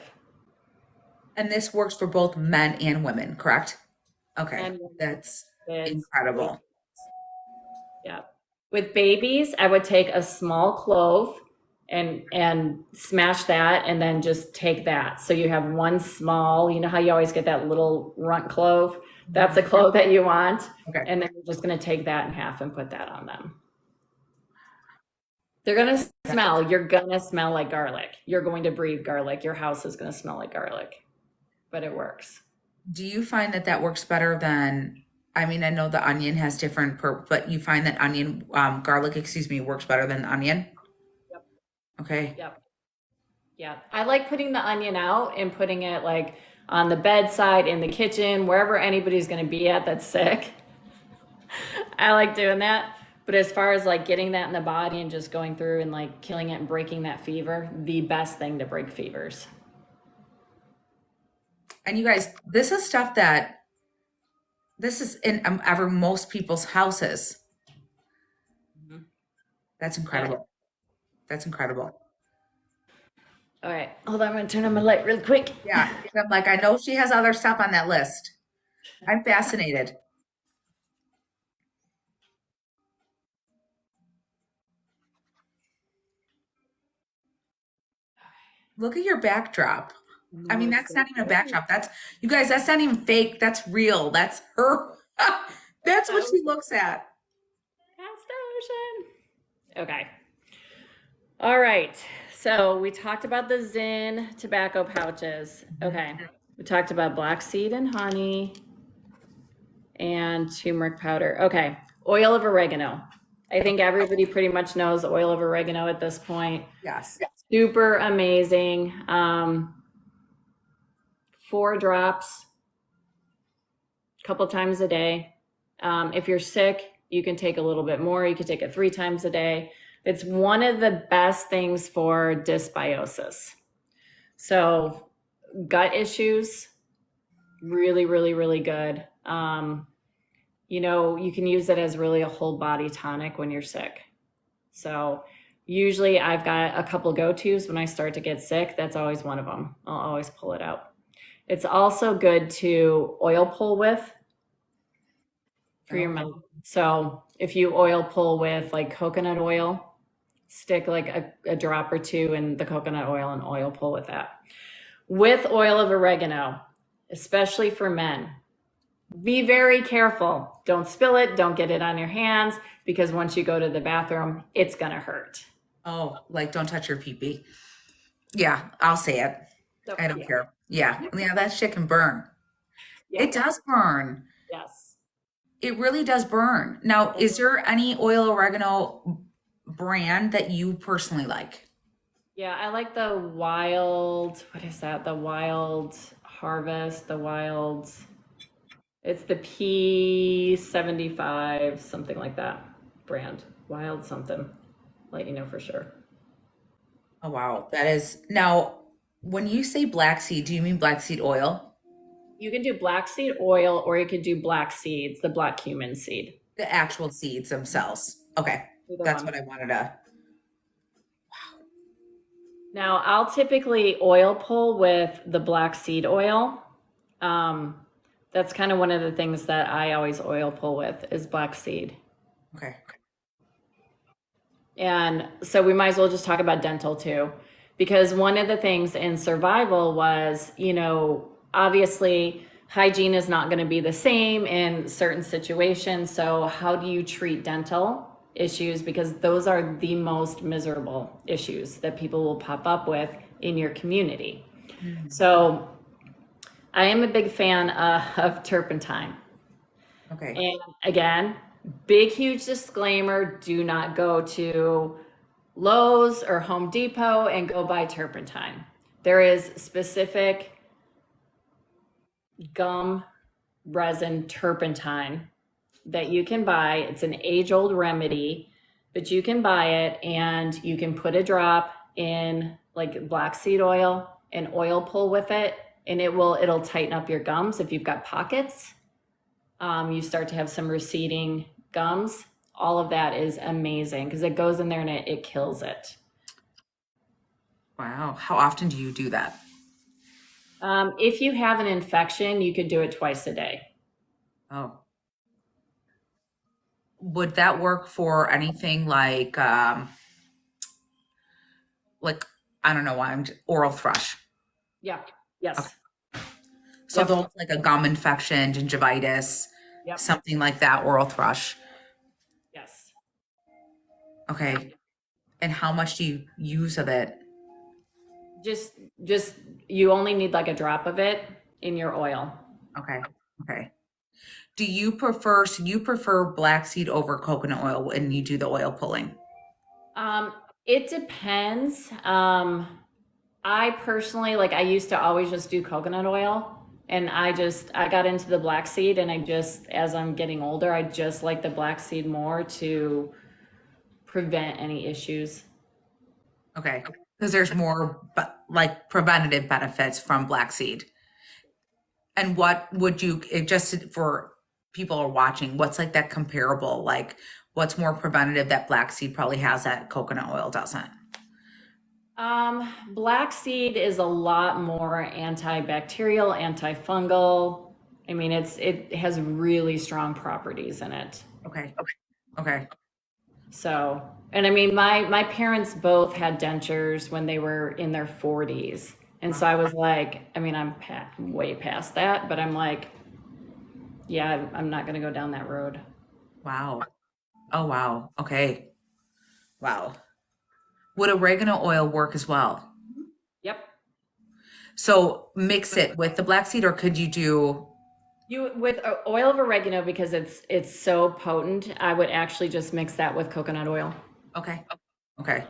And this works for both men and women, correct? Okay. And That's it's, incredible. yeah. With babies, I would take a small clove and smash that and then just take that. So you have one small, you know how you always get that little runt clove? That's a clove that you want. Okay. And then you're just going to take that in half and put that on them. They're going to smell. You're going to smell like garlic. You're going to breathe garlic. Your house is going to smell like garlic, but it works. Do you find that that works better than, I mean, I know the onion has different, but you find that garlic, works better than onion? Yep. Okay. Yep. Yeah. I like putting the onion out and putting it like on the bedside, in the kitchen, wherever anybody's going to be at that's sick. I like doing that. But as far as like getting that in the body and just going through and like killing it and breaking that fever, the best thing to break fevers. And you guys, this is stuff this is in most people's houses. Mm-hmm. That's incredible. That's incredible. All right, hold on, I'm gonna turn on my light real quick. Yeah, I'm like, I know she has other stuff on that list. I'm fascinated. Look at your backdrop. I mean, that's not even a backdrop. You guys, that's not even fake. That's real. That's her. That's what she looks at. Okay. All right. So we talked about the Zin tobacco pouches. Okay. We talked about black seed and honey and turmeric powder. Okay. Oil of oregano. I think everybody pretty much knows oil of oregano at this point. Yes. Super amazing. 4 drops a couple times a day. If you're sick, you can take a little bit more. You can take it 3 times a day. It's one of the best things for dysbiosis. So gut issues, really, really, really good. You know, you can use it as really a whole body tonic when you're sick. So usually I've got a couple go-tos when I start to get sick. That's always one of them. I'll always pull it out. It's also good to oil pull with for your mouth. So if you oil pull with like coconut oil, stick like a drop or 2 in the coconut oil and oil pull with that. With oil of oregano, especially for men, be very careful. Don't spill it. Don't get it on your hands, because once you go to the bathroom, it's going to hurt. Oh, like don't touch your pee-pee. Yeah, I'll say it. I don't care. Yeah, that shit can burn. Yeah. It does burn. Yes. It really does burn. Now, is there any oil oregano brand that you personally like? Yeah, I like the Wild, what is that? The Wild Harvest, it's the P75, something like that brand. Wild something. Let you know for sure. Oh, wow. That is, now, when you say black seed, do you mean black seed oil? You can do black seed oil, or you could do black seeds, the black cumin seed. The actual seeds themselves. Okay. That's what I wanted to. Wow. Now, I'll typically oil pull with the black seed oil. That's kind of one of the things that I always oil pull with is black seed. Okay. And so we might as well just talk about dental too, because one of the things in survival was, you know, obviously hygiene is not going to be the same in certain situations. So how do you treat dental issues? Because those are the most miserable issues that people will pop up with in your community. Mm-hmm. So I am a big fan of turpentine. Okay. And again, big, huge disclaimer, do not go to Lowe's or Home Depot and go buy turpentine. There is specific gum resin turpentine that you can buy. It's an age-old remedy, but you can buy it and you can put a drop in like black seed oil and oil pull with it, and it'll tighten up your gums if you've got pockets. You start to have some receding gums. All of that is amazing because it goes in there and it kills it. Wow. How often do you do that? If you have an infection, you could do it twice a day. Oh. Would that work for anything like I don't know why oral thrush? Yeah. Yes. Okay. So Yep. those like a gum infection, gingivitis, Yep. something like that, oral thrush. Yes. Okay. And how much do you use of it? Just you only need like a drop of it in your oil. Okay. Okay. Do you prefer black seed over coconut oil when you do the oil pulling? It depends. I personally, like, I used to always just do coconut oil, and I got into the black seed, and as I'm getting older, I just like the black seed more to prevent any issues. Okay. Because there's more like preventative benefits from black seed. And what would you, just for people who are watching, what's like that comparable? Like what's more preventative that black seed probably has that coconut oil doesn't? Black seed is a lot more antibacterial, antifungal. I mean, it has really strong properties in it. Okay. Okay. So, and I mean, my parents both had dentures when they were in their 40s. And so I was like, I mean, I'm way past that, but I'm like, yeah, I'm not going to go down that road. Wow. Oh, wow. Okay. Wow. Would oregano oil work as well? Yep. So mix it with the black seed, or could you do? You with oil of oregano, because it's so potent, I would actually just mix that with coconut oil. Okay. Okay.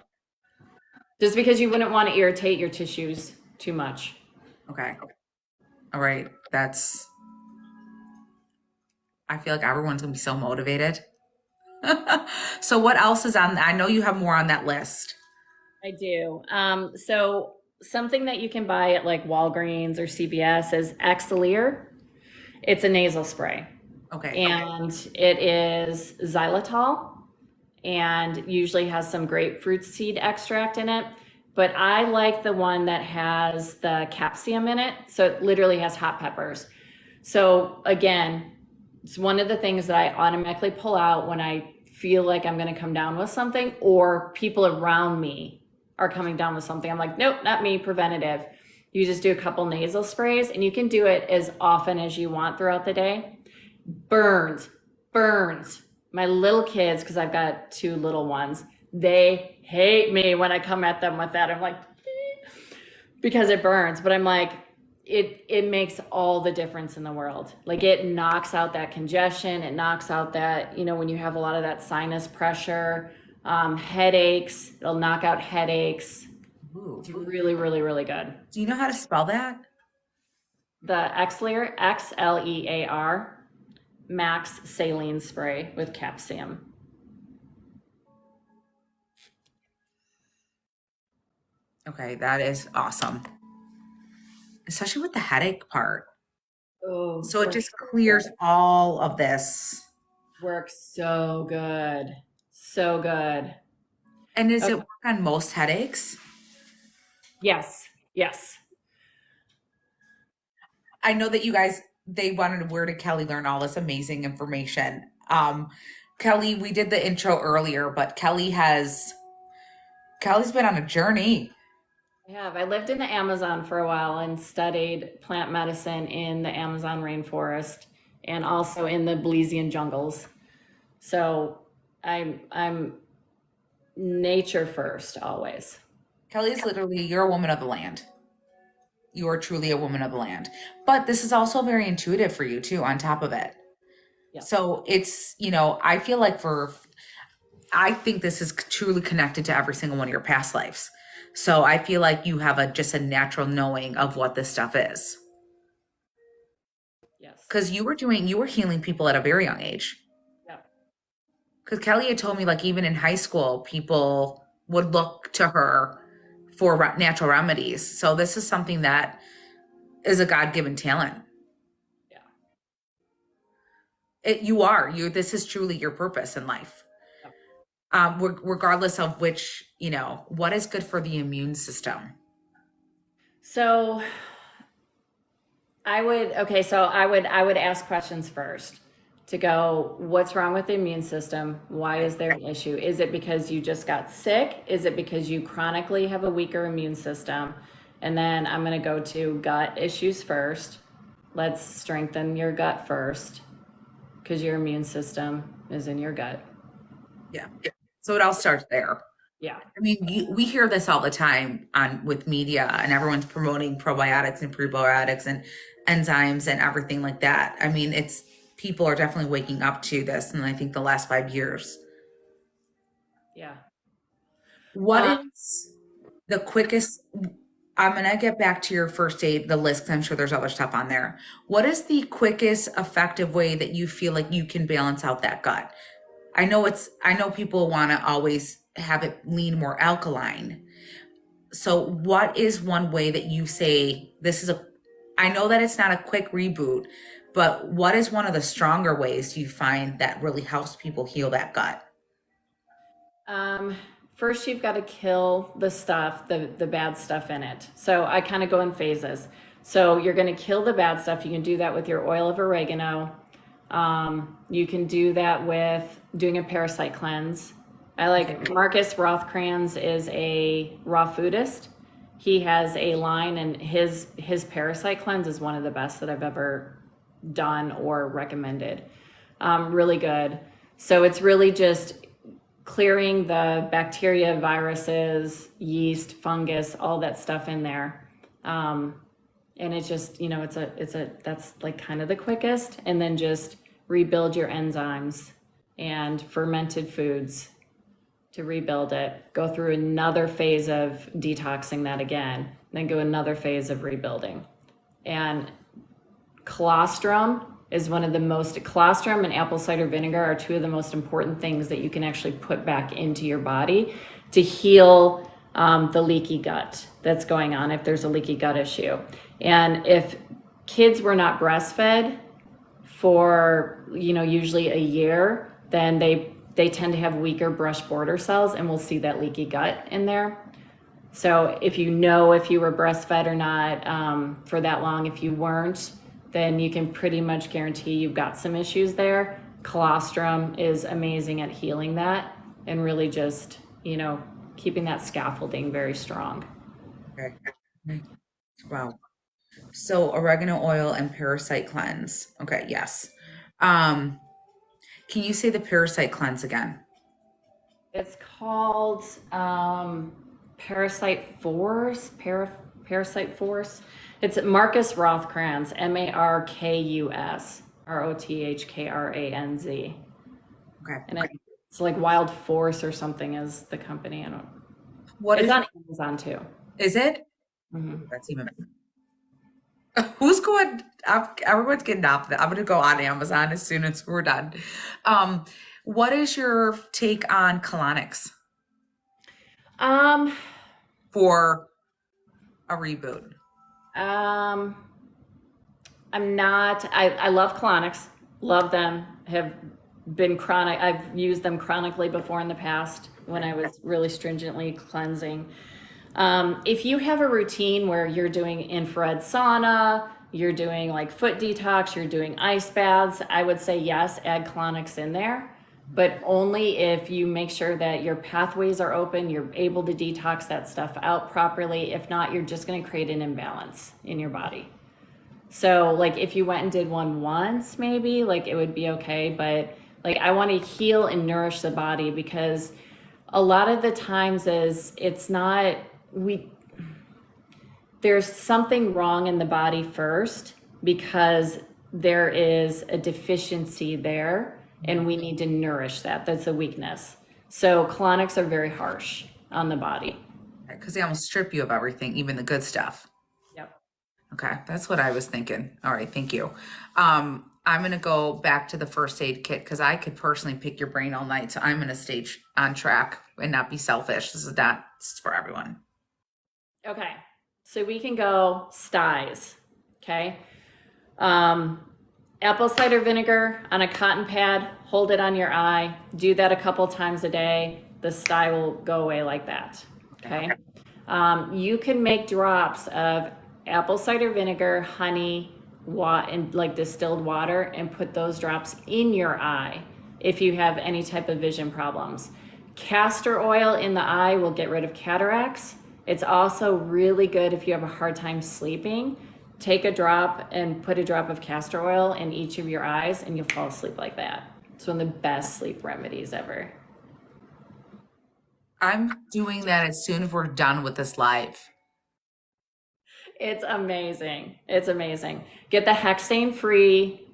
Just because you wouldn't want to irritate your tissues too much. Okay. All right. I feel like everyone's going to be so motivated. So what else is on? I know you have more on that list. I do. So something that you can buy at like Walgreens or CVS is Xylitol. It's a nasal spray. Okay. And it is xylitol and usually has some grapefruit seed extract in it. But I like the one that has the capsicum in it. So it literally has hot peppers. So again, it's one of the things that I automatically pull out when I feel like I'm going to come down with something, or people around me are coming down with something. I'm like, nope, not me, preventative. You just do a couple nasal sprays, and you can do it as often as you want throughout the day. Burns. My little kids, because I've got 2 little ones, they hate me when I come at them with that. I'm like, because it burns. But I'm like, it makes all the difference in the world. Like it knocks out that congestion. It knocks out that, when you have a lot of that sinus pressure, headaches, it'll knock out headaches. Ooh. It's really, really, really good. Do you know how to spell that? The Xlear, Xlear, max saline spray with capsicum. Okay, that is awesome. Especially with the headache part. Oh, So it just clears all of this. Works so good. So good. And does it work on most headaches? Yes. I know that you guys, they wanted, where did Kelly learn all this amazing information? Kelly, we did the intro earlier, but Kelly's been on a journey. I lived in the Amazon for a while and studied plant medicine in the Amazon rainforest and also in the Belizean jungles. So I'm nature first always. Kelly's literally, you're a woman of the land. You are truly a woman of the land. But this is also very intuitive for you too, on top of it. Yeah. So it's, I feel like I think this is truly connected to every single one of your past lives. So I feel like you have just a natural knowing of what this stuff is. Yes. Because you were healing people at a very young age. Yeah. Because Kelly had told me, like, even in high school, people would look to her for natural remedies. So this is something that is a God-given talent. Yeah. This is truly your purpose in life. Yeah. Regardless of which, what is good for the immune system. So I would ask questions first to go, what's wrong with the immune system? Why is there an issue? Is it because you just got sick? Is it because you chronically have a weaker immune system? And then I'm going to go to gut issues first. Let's strengthen your gut first because your immune system is in your gut. Yeah. So it all starts there. Yeah. I mean, we hear this all the time with media, and everyone's promoting probiotics and prebiotics and enzymes and everything like that. I mean, people are definitely waking up to this, and I think the last 5 years. Yeah. What is the quickest? I'm gonna get back to your first aid, the list, 'cause I'm sure there's other stuff on there. What is the quickest, effective way that you feel like you can balance out that gut? I know people want to always have it lean more alkaline. So what is one way that you say I know that it's not a quick reboot, but what is one of the stronger ways you find that really helps people heal that gut? First, you've got to kill the stuff, the bad stuff in it. So I kind of go in phases. So you're going to kill the bad stuff. You can do that with your oil of oregano. You can do that with doing a parasite cleanse. I like Marcus Rothkranz is a raw foodist. He has a line, and his parasite cleanse is one of the best that I've ever done or recommended. Really good. So it's really just clearing the bacteria, viruses, yeast, fungus, all that stuff in there. And it's just, that's like kind of the quickest. And then just rebuild your enzymes and fermented foods to rebuild it. Go through another phase of detoxing that again, then go another phase of rebuilding. And colostrum and apple cider vinegar are two of the most important things that you can actually put back into your body to heal the leaky gut that's going on if there's a leaky gut issue. And if kids were not breastfed for, usually a year, then they tend to have weaker brush border cells, and we'll see that leaky gut in there. So if you were breastfed or not for that long, if you weren't, then you can pretty much guarantee you've got some issues there. Colostrum is amazing at healing that and really just, keeping that scaffolding very strong. Okay. Wow. So oregano oil and parasite cleanse. Okay, yes. Can you say the parasite cleanse again? It's called Parasite Force. Parasite Force. It's Marcus Rothkranz, Markus Rothkranz. Okay. And it's like Wild Force or something is the company. It's on Amazon too. Is it? Mm-hmm. That's even. Who's going? Everyone's getting off. I'm going to go on Amazon as soon as we're done. What is your take on colonics? For a reboot. I'm not. I love colonics. Love them. Have been chronic. I've used them chronically before in the past when I was really stringently cleansing. If you have a routine where you're doing infrared sauna, you're doing like foot detox, you're doing ice baths, I would say yes, add colonics in there, but only if you make sure that your pathways are open, you're able to detox that stuff out properly. If not, you're just going to create an imbalance in your body. So like if you went and did one once, maybe like it would be okay, but like I want to heal and nourish the body, because a lot of the times there's something wrong in the body first because there is a deficiency there and we need to nourish that. That's a weakness. So colonics are very harsh on the body. Because they almost strip you of everything, even the good stuff. Yep. Okay, that's what I was thinking. All right, thank you. I'm gonna go back to the first aid kit because I could personally pick your brain all night. So I'm gonna stay on track and not be selfish. This is not for everyone. Okay. So we can go styes. Okay. Um, apple cider vinegar on a cotton pad, hold it on your eye, do that a couple times a day. The sty will go away like that. Okay. You can make drops of apple cider vinegar, honey, and like distilled water, and put those drops in your eye if you have any type of vision problems. Castor oil in the eye will get rid of cataracts. It's also really good if you have a hard time sleeping. Take a drop and put a drop of castor oil in each of your eyes, and you'll fall asleep like that. It's one of the best sleep remedies ever. I'm doing that as soon as we're done with this live. It's amazing. It's amazing. Get the hexane-free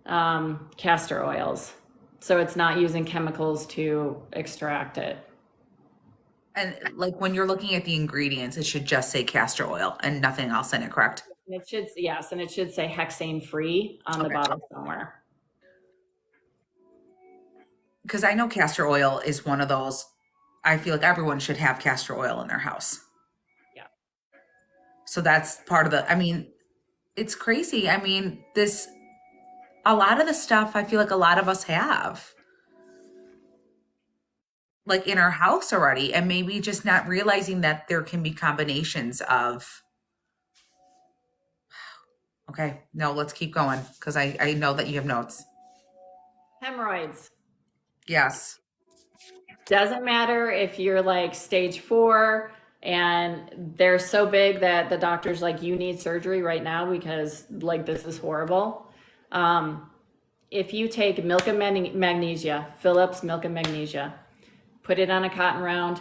castor oils, so it's not using chemicals to extract it. And like when you're looking at the ingredients, it should just say castor oil and nothing else in it, correct? And it should, yes, and it should say hexane-free on the Okay. bottle somewhere. Because I know castor oil is one of those, I feel like everyone should have castor oil in their house. Yeah. So that's part of the, I mean, it's crazy. I mean, a lot of the stuff I feel like a lot of us have like in our house already, and maybe just not realizing that there can be combinations of, okay, no, let's keep going because I know that you have notes. Hemorrhoids. Yes. Doesn't matter if you're like stage 4 and they're so big that the doctor's like, you need surgery right now because like this is horrible. If you take milk and magnesia, Phillips milk and magnesia, put it on a cotton round,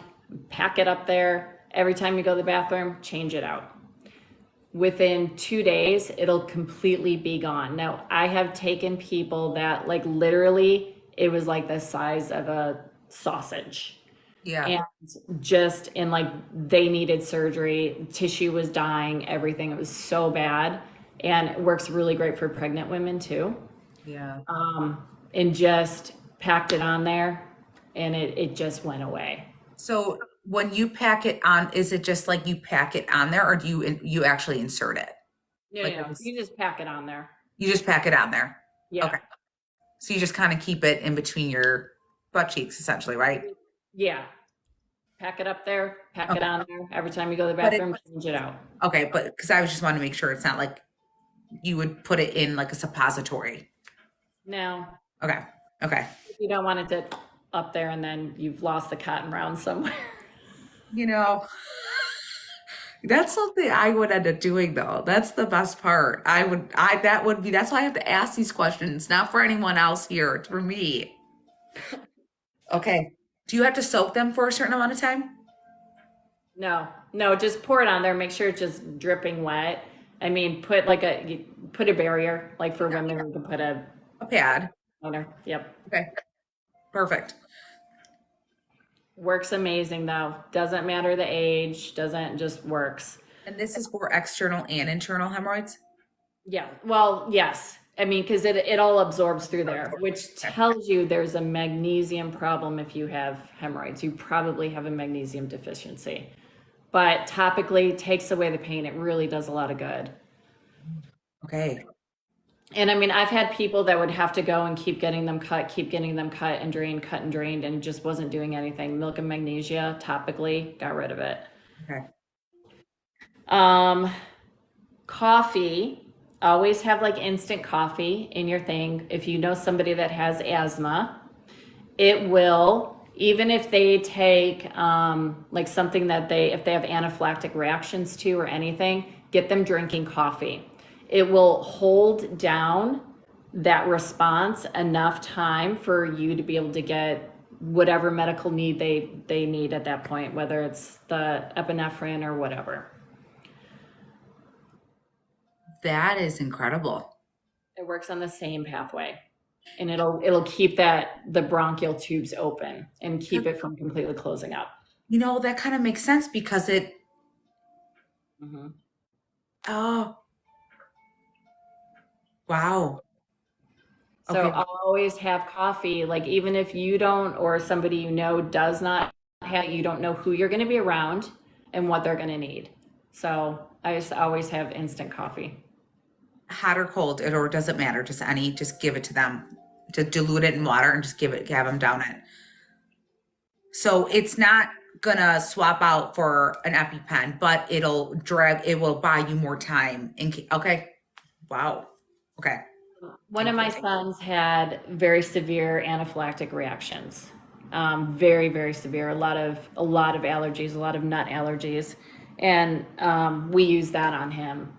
pack it up there. Every time you go to the bathroom, change it out. Within 2 days, it'll completely be gone. Now, I have taken people that like literally it was like the size of a sausage. Yeah. And just in like they needed surgery, tissue was dying, everything. It was so bad. And it works really great for pregnant women too. Yeah. And just packed it on there and it just went away. So when you pack it on, is it just like you pack it on there or do you actually insert it? No, Like no, you just pack it on there. you just pack it on there. Yeah. Okay. So you just kind of keep it in between your butt cheeks essentially, right? Yeah. Pack it up there, pack it Okay. on there. Every time you go to the But bathroom, change it out. Okay, but because I was just wanting to make sure it's not like you would put it in like a suppository. No, Okay. Okay. you don't want it to up there and then you've lost the cotton round somewhere. You know, that's something I would end up doing though. That's the best part. That's why I have to ask these questions, not for anyone else here. It's for me. Okay. Do you have to soak them for a certain amount of time? No, just pour it on there. Make sure it's just dripping wet. I mean, put a barrier, like for women, we can put a A pad. liner. Yep. Okay. Perfect. Works amazing though. Doesn't matter the age, doesn't just works. And this is for external and internal hemorrhoids? Yeah. Well, yes. I mean, because it all absorbs through there, which tells you there's a magnesium problem if you have hemorrhoids. You probably have a magnesium deficiency. But topically takes away the pain. It really does a lot of good. Okay. And I mean, I've had people that would have to go and keep getting them cut and drained, cut and drained, and just wasn't doing anything. Milk and magnesia topically got rid of it. Okay. Coffee, always have like instant coffee in your thing. If you know somebody that has asthma, it will, even if they take like something that if they have anaphylactic reactions to or anything, get them drinking coffee. It will hold down that response enough time for you to be able to get whatever medical need they need at that point, whether it's the epinephrine or whatever. That is incredible. It works on the same pathway. and it'll keep the bronchial tubes open and keep it from completely closing up. That kind of makes sense because Mhm. oh, wow. So Okay. I'll always have coffee, like even if you don't or somebody you know does not have, you don't know who you're going to be around and what they're going to need. So I just always have instant coffee. Hot or cold, or does it matter? Just give it to them. Just dilute it in water and just have them down it. So it's not gonna swap out for an EpiPen, but it will buy you more time. Okay. Wow. Okay. One of Thank my you. sons had very severe anaphylactic reactions. Very, very severe. A lot of allergies, a lot of nut allergies, and we use that on him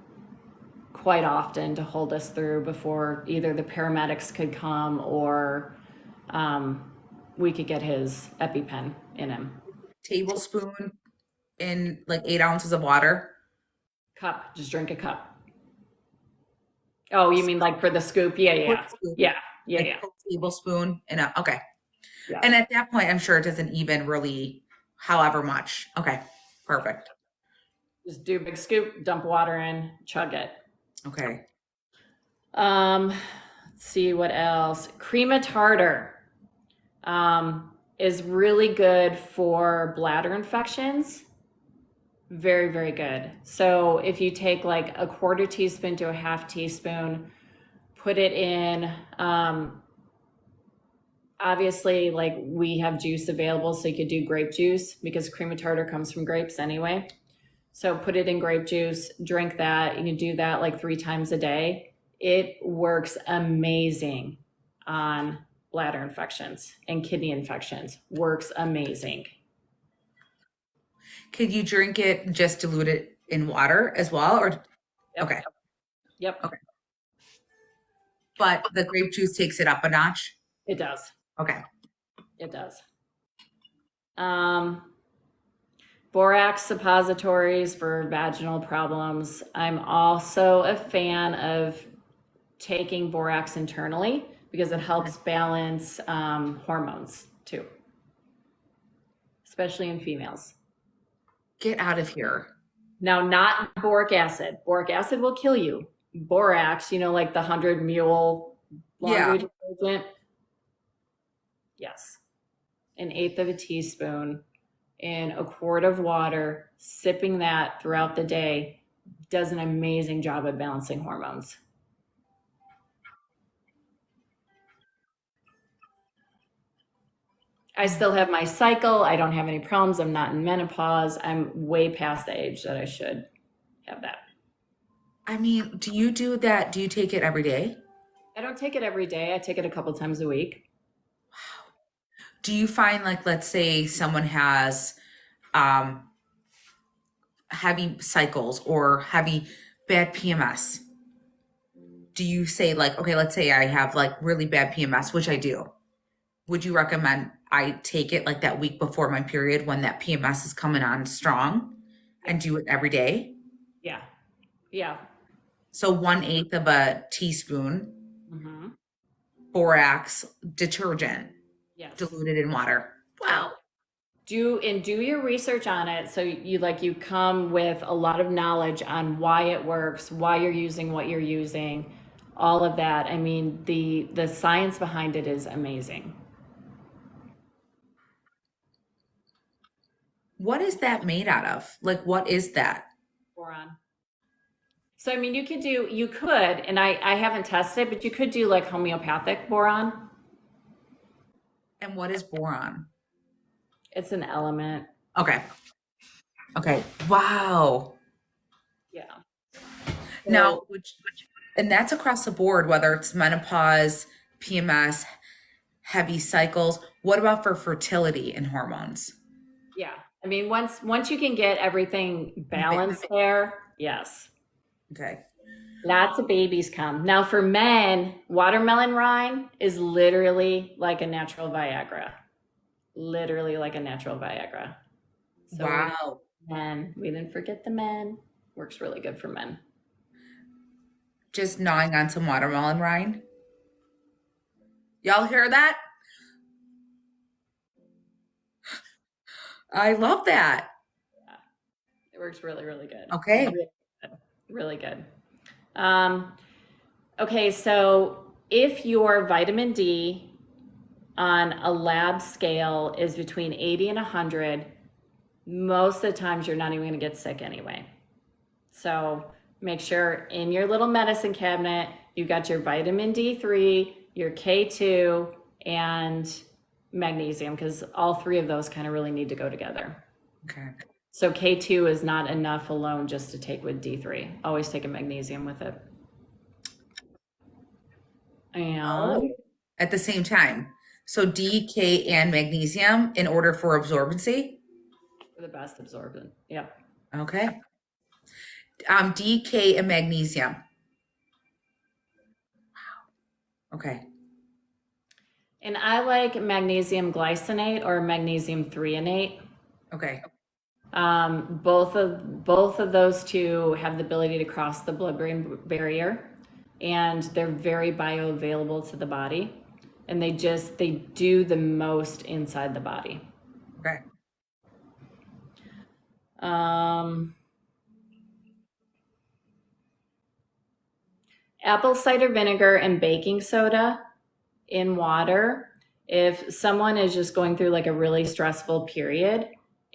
quite often to hold us through before either the paramedics could come or we could get his EpiPen in him. Tablespoon in like 8 ounces of water. Cup, just drink a cup. Oh, you mean like for the scoop? Yeah, Foot yeah, scoop, yeah, yeah, like yeah, full tablespoon okay. yeah. And at that point, I'm sure it doesn't even really, however much. Okay. Perfect. Just do a big scoop, dump water in, chug it. Okay. Let's see what else. Crema tartar is really good for bladder infections. Very, very good. So if you take like a quarter teaspoon to a half teaspoon, put it in, obviously, like we have juice available, so you could do grape juice because crema tartar comes from grapes anyway. So put it in grape juice, drink that. You can do that like 3 times a day. It works amazing on bladder infections and kidney infections. Works amazing. Could you drink it, just dilute it in water as well? Or, Yep. okay. Yep. Okay. But the grape juice takes it up a notch. It does. Okay. It does. Borax suppositories for vaginal problems. I'm also a fan of taking borax internally because it helps balance hormones too, especially in females. Get out of here. Now, not boric acid. Boric acid will kill you. Borax, like the 100 mule laundry Yeah. detergent. Yes. An eighth of a teaspoon in a quart of water, sipping that throughout the day does an amazing job of balancing hormones. I still have my cycle. I don't have any problems. I'm not in menopause. I'm way past the age that I should have that. I mean, do you do that? Do you take it every day? I don't take it every day. I take it a couple times a week. Do you find, like, let's say someone has um heavy cycles or heavy bad PMS? Do you say, like, okay, let's say I have like really bad PMS, which I do. Would you recommend I take it like that week before my period when that PMS is coming on strong Yeah. and do it every day? Yeah. Yeah. So 1/8 of a teaspoon Mm-hmm. borax detergent Yes. diluted in water. Wow. Do your research on it so you come with a lot of knowledge on why it works, why you're using what you're using, all of that. I mean, the science behind it is amazing. What is that made out of? Like, what is that? Boron. So I mean, you could, and I haven't tested it, but you could do like homeopathic boron. And what is boron? It's an element. Okay. Okay. Wow. Yeah. Now, So, and that's across the board, whether it's menopause, PMS, heavy cycles. What about for fertility and hormones? yeah. I mean, once you can get everything balanced there, yes. Okay. Lots of babies come. Now for men, watermelon rind is literally like a natural Viagra. Literally like a natural Viagra. So Wow. men, we didn't forget the men. Works really good for men. Just gnawing on some watermelon rind. Y'all hear that? I love that. It works really, really good. Okay. Really good. Really good. Okay, so if your vitamin D on a lab scale is between 80 and 100, most of the times you're not even going to get sick anyway. So make sure in your little medicine cabinet, you've got your vitamin D3, your K2, and magnesium, because all three of those kind of really need to go together. Okay. So K2 is not enough alone just to take with D3. Always take a magnesium with it. And At the same time. So D, K, and magnesium in order for absorbency. for the best absorbent. Yep. Okay. D, K, and magnesium. Okay. And I like magnesium glycinate or magnesium threonate. Okay. Both of those two have the ability to cross the blood-brain barrier, and they're very bioavailable to the body, and they do the most inside the body. Okay. Apple cider vinegar and baking soda in water. If someone is just going through like a really stressful period,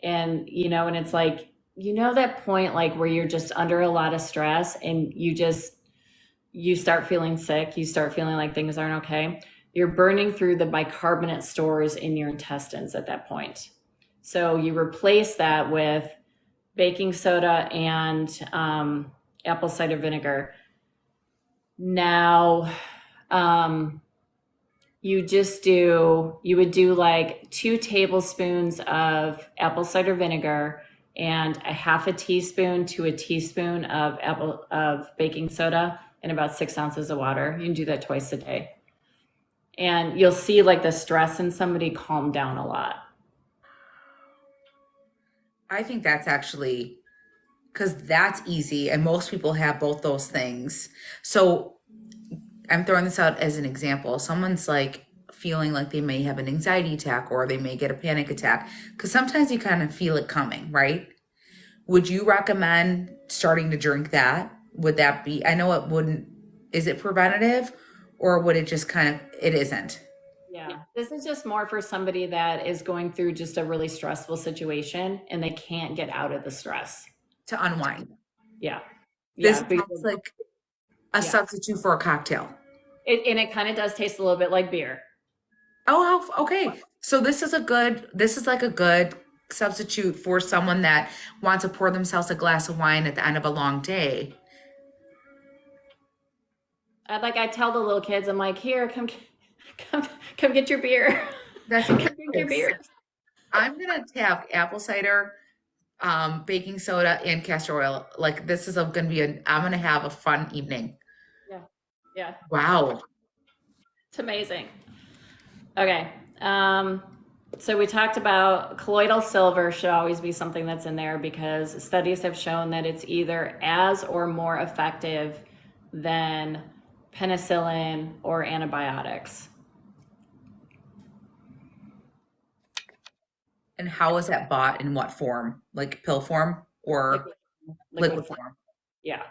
and and it's like, that point like where you're just under a lot of stress and you start feeling sick, you start feeling like things aren't okay. You're burning through the bicarbonate stores in your intestines at that point. So you replace that with baking soda and apple cider vinegar. Now, you would do like 2 tablespoons of apple cider vinegar and a half a teaspoon to a teaspoon of baking soda and about 6 ounces of water. You can do that twice a day. And you'll see like the stress in somebody calm down a lot. I think that's actually because that's easy and most people have both those things. So I'm throwing this out as an example. Someone's like feeling like they may have an anxiety attack or they may get a panic attack because sometimes you kind of feel it coming, right? Would you recommend starting to drink that? Would that be, I know it wouldn't, is it preventative or would it just kind of, it isn't? Yeah, this is just more for somebody that is going through just a really stressful situation and they can't get out of the stress. To unwind. Yeah. This Yeah. sounds like a Yeah. substitute for a cocktail. And it kind of does taste a little bit like beer. Oh, okay. So this is like a good substitute for someone that wants to pour themselves a glass of wine at the end of a long day. I tell the little kids, I'm like, here, come get your beer. That's Come drink your beer. I'm gonna have apple cider, baking soda, and castor oil. Like this is gonna be I'm gonna have a fun evening. Yeah. Yeah. Wow. It's amazing. Okay. So we talked about colloidal silver should always be something that's in there because studies have shown that it's either as or more effective than penicillin or antibiotics. And how is that bought in what form? Like pill form or liquid form? Yeah.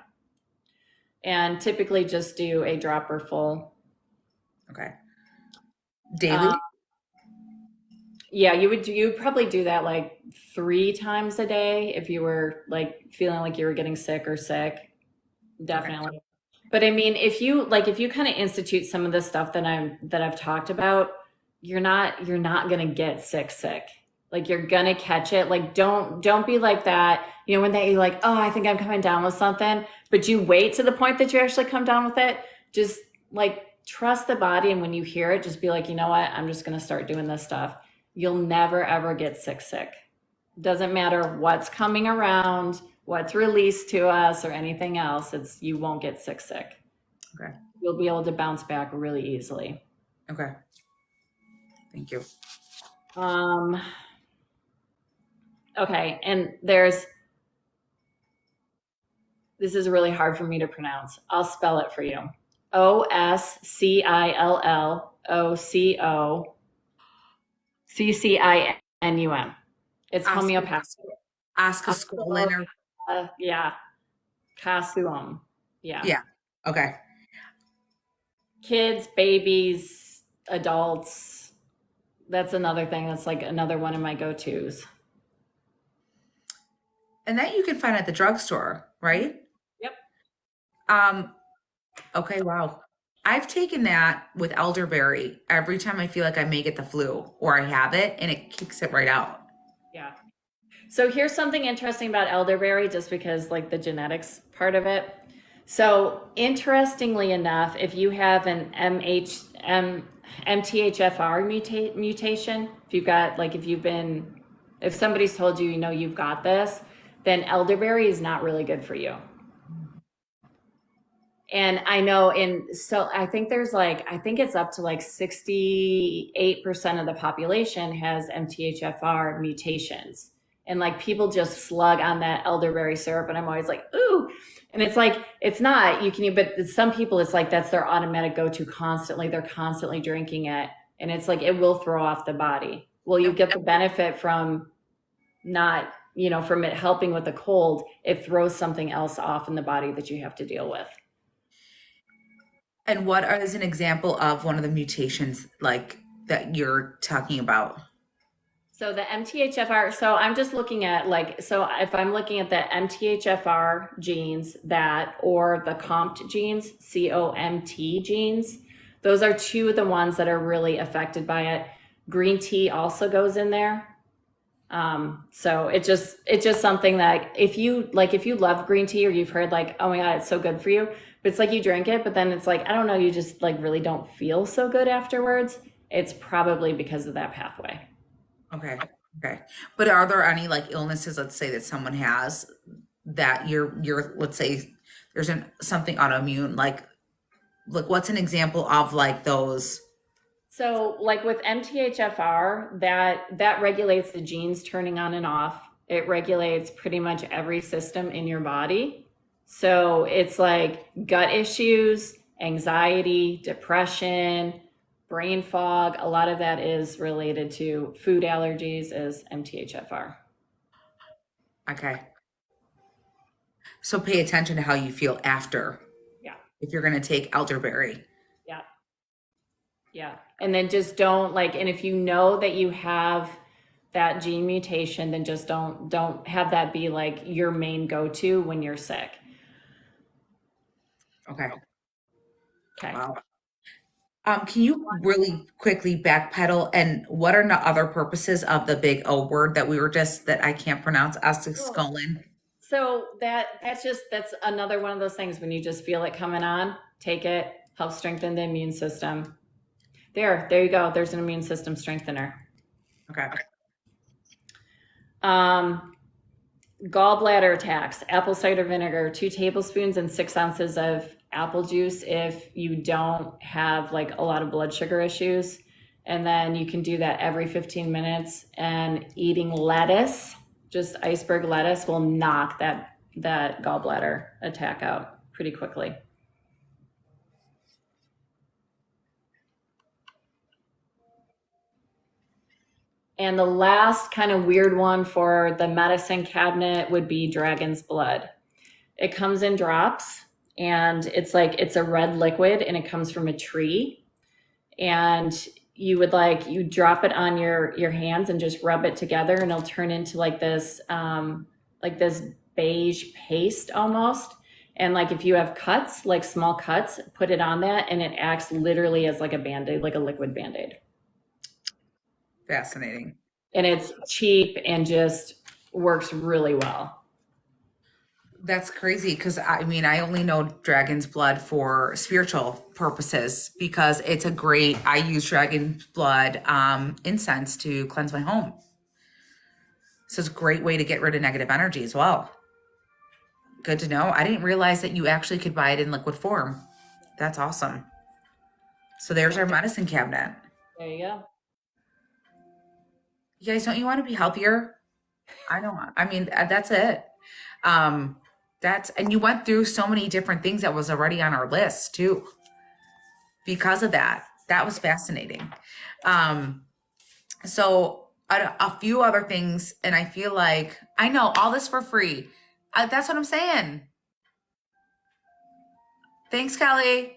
And typically just do a dropper full. Okay. Daily? Yeah, you'd probably do that like 3 times a day if you were like feeling like you were getting sick or sick. Definitely. Okay. But I mean, if you kind of institute some of the stuff that I've talked about, you're not going to get sick. Like you're going to catch it. Like don't be like that. When you're like, "Oh, I think I'm coming down with something," but you wait to the point that you actually come down with it. Just like trust the body, and when you hear it, just be like, "You know what? I'm just going to start doing this stuff." You'll never ever get sick. Doesn't matter what's coming around, what's released to us or anything else. You won't get sick. Okay. You'll be able to bounce back really easily. Okay. Thank you. Okay. And this is really hard for me to pronounce. I'll spell it for you. OSCILL It's homeopathic. Ascoscolin or Yeah, castor. Yeah. yeah. Okay. Kids, babies, adults. That's another thing. That's like another one of my go-tos. And that you can find at the drugstore, right? Yep. Um, okay, wow. I've taken that with elderberry every time I feel like I may get the flu or I have it and it kicks it right out. Yeah. So here's something interesting about elderberry, just because like the genetics part of it. So interestingly enough, if you have an MTHFR mutation, if you've got like if somebody's told you, you've got this, then elderberry is not really good for you. And I know, so I think I think it's up to like 68% of the population has MTHFR mutations. And like people just slug on that elderberry syrup. And I'm always like, ooh. And it's like, it's not, but some people, it's like, that's their automatic go-to constantly. They're constantly drinking it. And it's like, it will throw off the body. Well, you get the benefit from not, from it helping with the cold. It throws something else off in the body that you have to deal with. And what is an example of one of the mutations like that you're talking about? So the MTHFR, so I'm just looking at so if I'm looking at the MTHFR genes or the COMT genes, COMT genes, those are two of the ones that are really affected by it. Green tea also goes in there. So it's just something that if you love green tea or you've heard like, oh my God, it's so good for you, but it's like you drink it, but then it's like, I don't know, you just like really don't feel so good afterwards. It's probably because of that pathway. Okay. Okay. But are there any like illnesses, let's say that someone has that let's say there's something autoimmune, like what's an example of like those? So like with MTHFR, that regulates the genes turning on and off. It regulates pretty much every system in your body. So it's like gut issues, anxiety, depression, brain fog. A lot of that is related to food allergies as MTHFR. Okay. So pay attention to how you feel after. Yeah. If you're going to take elderberry. Yeah. Yeah. And then just don't and if you know that you have that gene mutation, then just don't have that be like your main go-to when you're sick. Okay. Okay. Wow. Can you really quickly backpedal and what are the other purposes of the big O word that I can't pronounce, ascoscolin? So that's another one of those things when you just feel it coming on, take it, help strengthen the immune system. There you go. There's an immune system strengthener. Okay. Gallbladder attacks, apple cider vinegar, 2 tablespoons and 6 ounces of apple juice if you don't have like a lot of blood sugar issues. And then you can do that every 15 minutes, and eating lettuce, just iceberg lettuce, will knock that gallbladder attack out pretty quickly. And the last kind of weird one for the medicine cabinet would be dragon's blood. It comes in drops, and it's a red liquid, and it comes from a tree. And you drop it on your hands and just rub it together, and it'll turn into this beige paste almost. And if you have cuts, like small cuts, put it on that, and it acts literally as like a Band-Aid, like a liquid Band-Aid. Fascinating. And it's cheap and just works really well. That's crazy because I only know dragon's blood for spiritual purposes because I use dragon's blood incense to cleanse my home. So it's a great way to get rid of negative energy as well. Good to know. I didn't realize that you actually could buy it in liquid form. That's awesome. So there's our medicine cabinet. There you go. You guys, don't you want to be healthier? I don't. That's it. And you went through so many different things that was already on our list too. Because of that, That was fascinating. So a few other things, and I feel like I know all this for free. That's what I'm saying. Thanks, Kelly.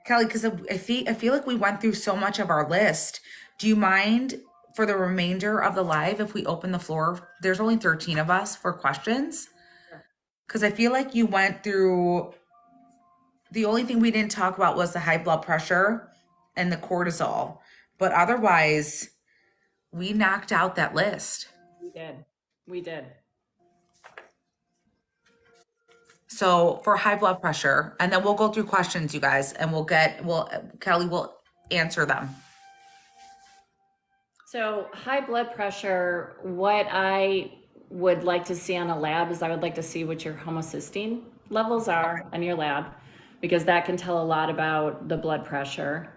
Kelly, because I feel like we went through so much of our list. Do you mind for the remainder of the live if we open the floor? There's only 13 of us for questions. Sure. Because I feel like you went through, the only thing we didn't talk about was the high blood pressure and the cortisol. But otherwise, we knocked out that list. We did. We did. So for high blood pressure, and then we'll go through questions, you guys, and Kelly will answer them. So high blood pressure, what I would like to see on a lab is I would like to see what your homocysteine levels are on your lab, because that can tell a lot about the blood pressure.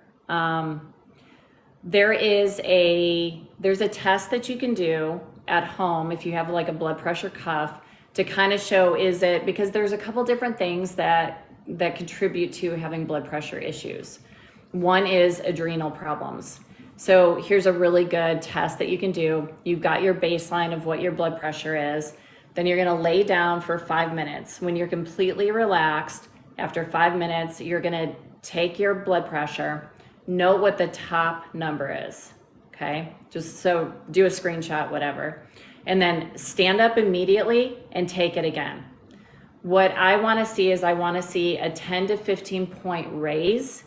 There's a test that you can do at home if you have like a blood pressure cuff to kind of show because there's a couple different things that contribute to having blood pressure issues. One is adrenal problems. So here's a really good test that you can do. You've got your baseline of what your blood pressure is. Then you're going to lay down for 5 minutes. When you're completely relaxed, after 5 minutes, you're going to take your blood pressure, note what the top number is. Okay? Just so do a screenshot, whatever. And then stand up immediately and take it again. What I want to see is a 10 to 15 point raise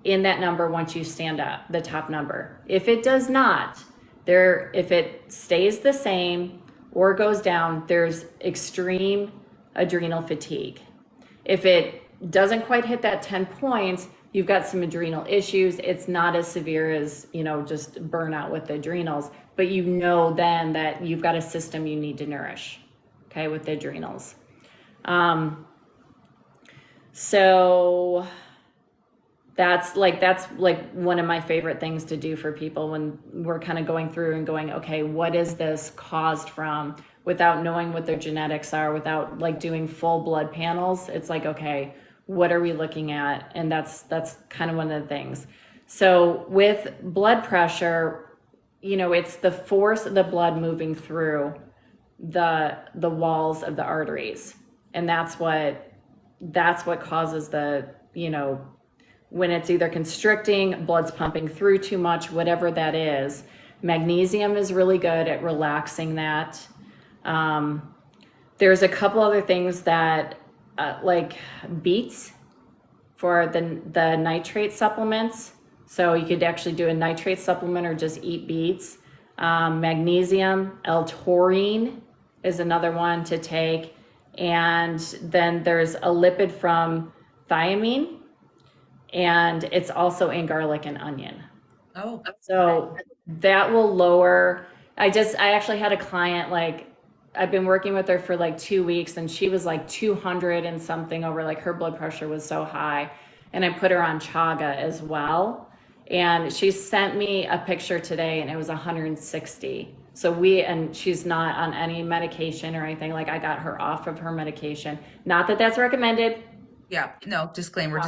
in that number once you stand up, the top number. If it does not, if it stays the same or goes down, there's extreme adrenal fatigue. If it doesn't quite hit that 10 points, you've got some adrenal issues. It's not as severe as, just burnout with the adrenals, but then that you've got a system you need to nourish, okay, with the adrenals. So that's like one of my favorite things to do for people when we're kind of going through and going, okay, what is this caused from, without knowing what their genetics are, without like doing full blood panels. It's like, okay, what are we looking at? And that's kind of one of the things. So with blood pressure, it's the force of the blood moving through the walls of the arteries. And that's what causes the, when it's either constricting, blood's pumping through too much, whatever that is. Magnesium is really good at relaxing that. There's a couple other things that, like beets for the nitrate supplements. So you could actually do a nitrate supplement or just eat beets. Magnesium, L-taurine is another one to take. And then there's a lipid from thiamine, and it's also in garlic and onion. Oh, so that will lower. I actually had a client, like I've been working with her for like 2 weeks, and she was like 200 and something over, like her blood pressure was so high. And I put her on chaga as well. And she sent me a picture today and it was 160. And she's not on any medication or anything. Like I got her off of her medication. Not that that's recommended. yeah. No, disclaimer.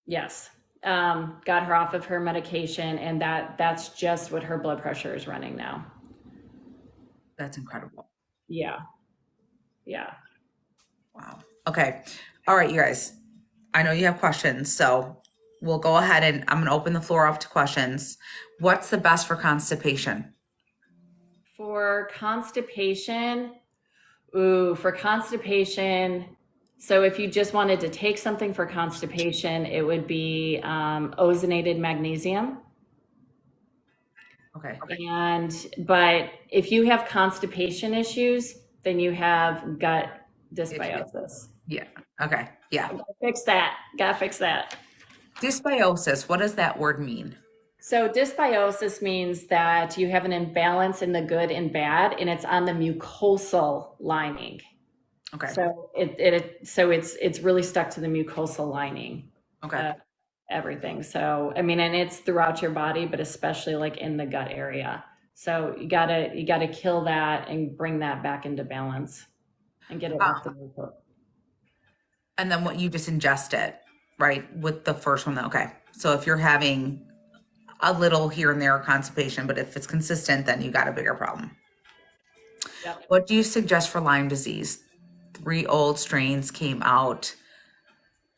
Yes. Got her off of her medication, and that's just what her blood pressure is running now. That's incredible. Yeah. Wow. Okay. All right, you guys. I know you have questions, so we'll go ahead and I'm going to open the floor up to questions. What's the best for constipation? For constipation, so if you just wanted to take something for constipation, it would be ozonated magnesium. Okay. But if you have constipation issues, then you have gut dysbiosis. Yeah. Okay. Yeah. Gotta fix that. Dysbiosis. What does that word mean? So dysbiosis means that you have an imbalance in the good and bad, and it's on the mucosal lining. Okay. So it's really stuck to the mucosal lining. Okay. Everything. So and it's throughout your body, but especially like in the gut area. So you gotta kill that and bring that back into balance and get it off the mucosal. And then what, you just ingest it? right, with the first one, okay. So if you're having a little here and there constipation, but if it's consistent, then you got a bigger problem. Yep. What do you suggest for Lyme disease? 3 old strains came out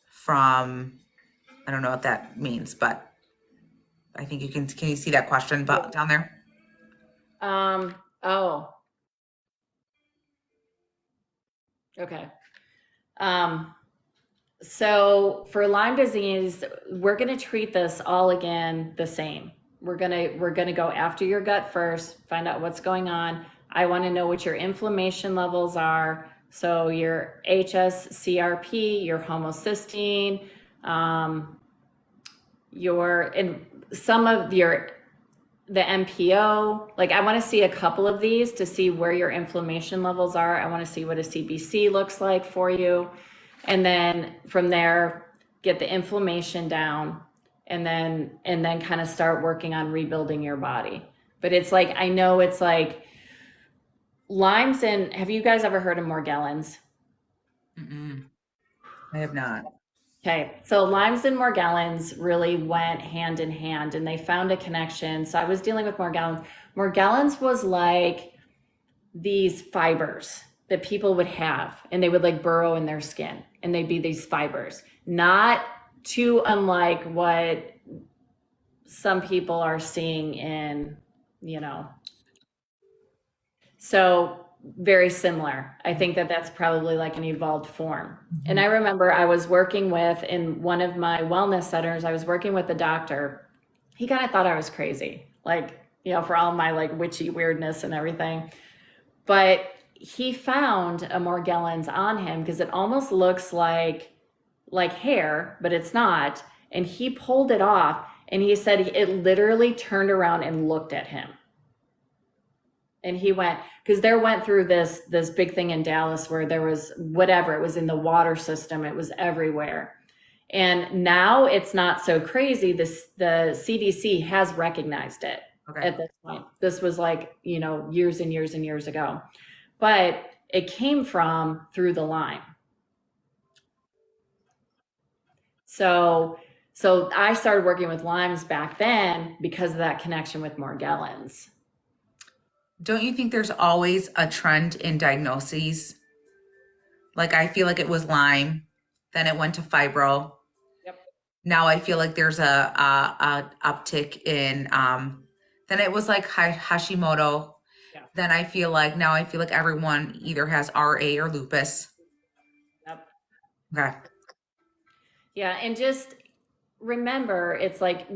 from, I don't know what that means, but I think can you see that question down there? Oh, okay. So for Lyme disease, we're going to treat this all again the same. We're going to go after your gut first, find out what's going on. I want to know what your inflammation levels are. So your HSCRP, your homocysteine, the MPO. Like, I want to see a couple of these to see where your inflammation levels are. I want to see what a CBC looks like for you. And then from there, get the inflammation down, and then kind of start working on rebuilding your body. But it's like, I know it's like Lyme's in, have you guys ever heard of Morgellons? I have not. Okay, so Lyme's and Morgellons really went hand in hand, and they found a connection. So I was dealing with Morgellons. Morgellons was like these fibers that people would have, and they would like burrow in their skin, and they'd be these fibers. Not too unlike what some people are seeing in, so very similar. I think that that's probably like an evolved form. And I remember I was working with, in one of my wellness centers, I was working with a doctor. He kind of thought I was crazy, like, for all my like witchy weirdness and everything. But he found a Morgellons on him because it almost looks like hair, but it's not. And he pulled it off, and he said it literally turned around and looked at him. And he went, because there went through this big thing in Dallas where there was whatever, it was in the water system, it was everywhere. And now it's not so crazy. The CDC has recognized it at this point. This was like, years and years and years ago. But it came from through the Lyme. So I started working with Lymes back then because of that connection with Morgellons. Don't you think there's always a trend in diagnoses? Like, I feel like it was Lyme, then it went to fibro. Yep. Now I feel like there's a uptick in, then it was like Hashimoto. Yeah. Then I feel like everyone either has RA or lupus. Yep. Okay. Yeah, and just remember, it's like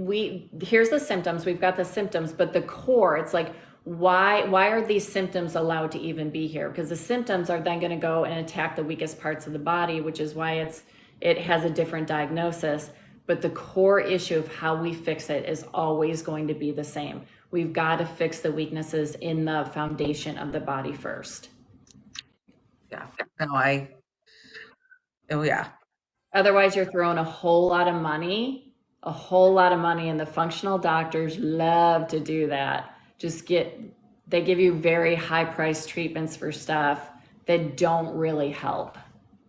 here's the symptoms. We've got the symptoms, but the core, it's like, why are these symptoms allowed to even be here? Because the symptoms are then going to go and attack the weakest parts of the body, which is why it has a different diagnosis. But the core issue of how we fix it is always going to be the same. We've got to fix the weaknesses in the foundation of the body first. Yeah. No, oh yeah. Otherwise, you're throwing a whole lot of money, and the functional doctors love to do that. They give you very high priced treatments for stuff that don't really help.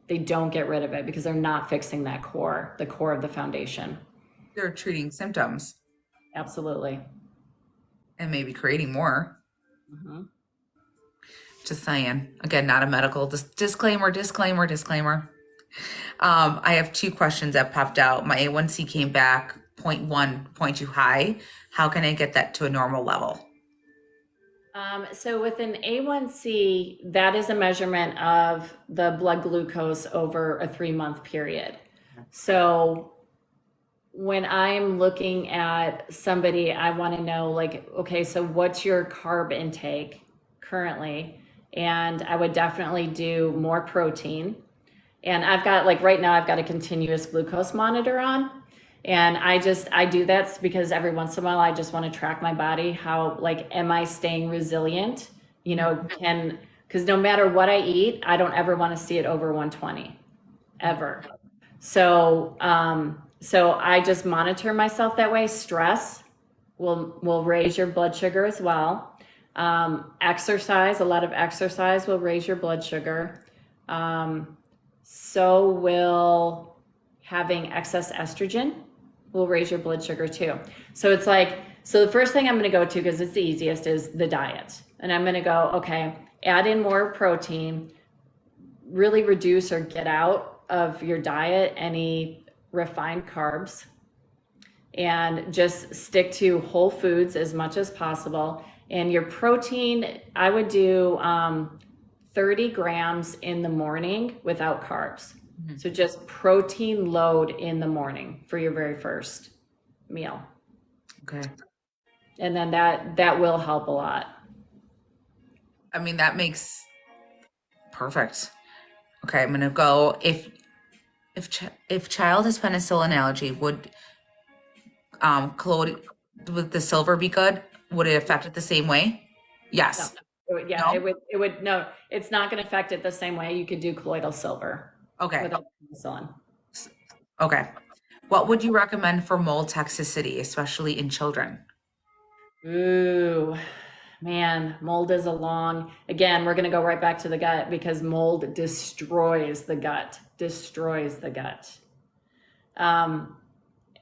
They don't get rid of it because they're not fixing that core, the core of the foundation. They're treating symptoms. Absolutely. And maybe creating more. Mm-hmm. Just saying. Again, not a medical disclaimer. I have 2 questions that popped out. My A1C came back 0.1, 0.2 high. How can I get that to a normal level? So with an A1C, that is a measurement of the blood glucose over a 3-month period. So when I'm looking at somebody, I want to know, like, okay, so what's your carb intake currently? And I would definitely do more protein. And I've got, like, right now I've got a continuous glucose monitor on. And I do that because every once in a while I just want to track my body. How, like, am I staying resilient? Because no matter what I eat, I don't ever want to see it over 120, ever. So I just monitor myself that way. Stress will raise your blood sugar as well. Exercise, a lot of exercise will raise your blood sugar. So will having excess estrogen will raise your blood sugar too. So it's like, so the first thing I'm going to go to, because it's the easiest, is the diet. And I'm going to go, okay, add in more protein, really reduce or get out of your diet any refined carbs, and just stick to whole foods as much as possible. And your protein, I would do 30 grams in the morning without carbs. So just protein load in the morning for your very first meal. Okay. And then that will help a lot. I mean, that makes perfect. Okay, I'm gonna go. If child has penicillin allergy, would would the silver be good? Would it affect it the same way? Yes. No. Yeah, No? it would, no, it's not going to affect it the same way. You could do colloidal silver Okay. without penicillin. Okay. What would you recommend for mold toxicity, especially in children? Ooh, man, mold is again, we're going to go right back to the gut, because mold destroys the gut.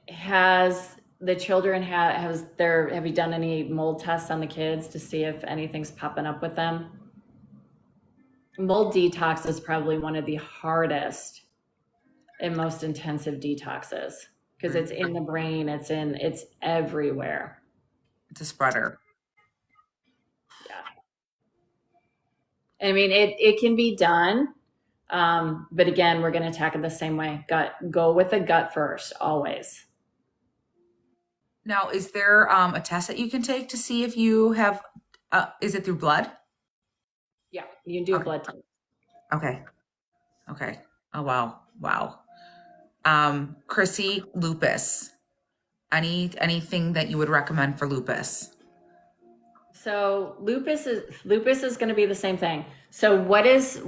Has the children have you done any mold tests on the kids to see if anything's popping up with them? Mold detox is probably one of the hardest and most intensive detoxes, because it's in the brain, it's everywhere. It's a spreader. I mean, it can be done, but again, we're going to attack it the same way. Go with the gut first, always. Now, is there a test that you can take to see if you have, is it through blood? Yeah, you can do a blood test. Okay. Oh, wow. Chrissy, lupus. Anything that you would recommend for lupus? So lupus is going to be the same thing. So what is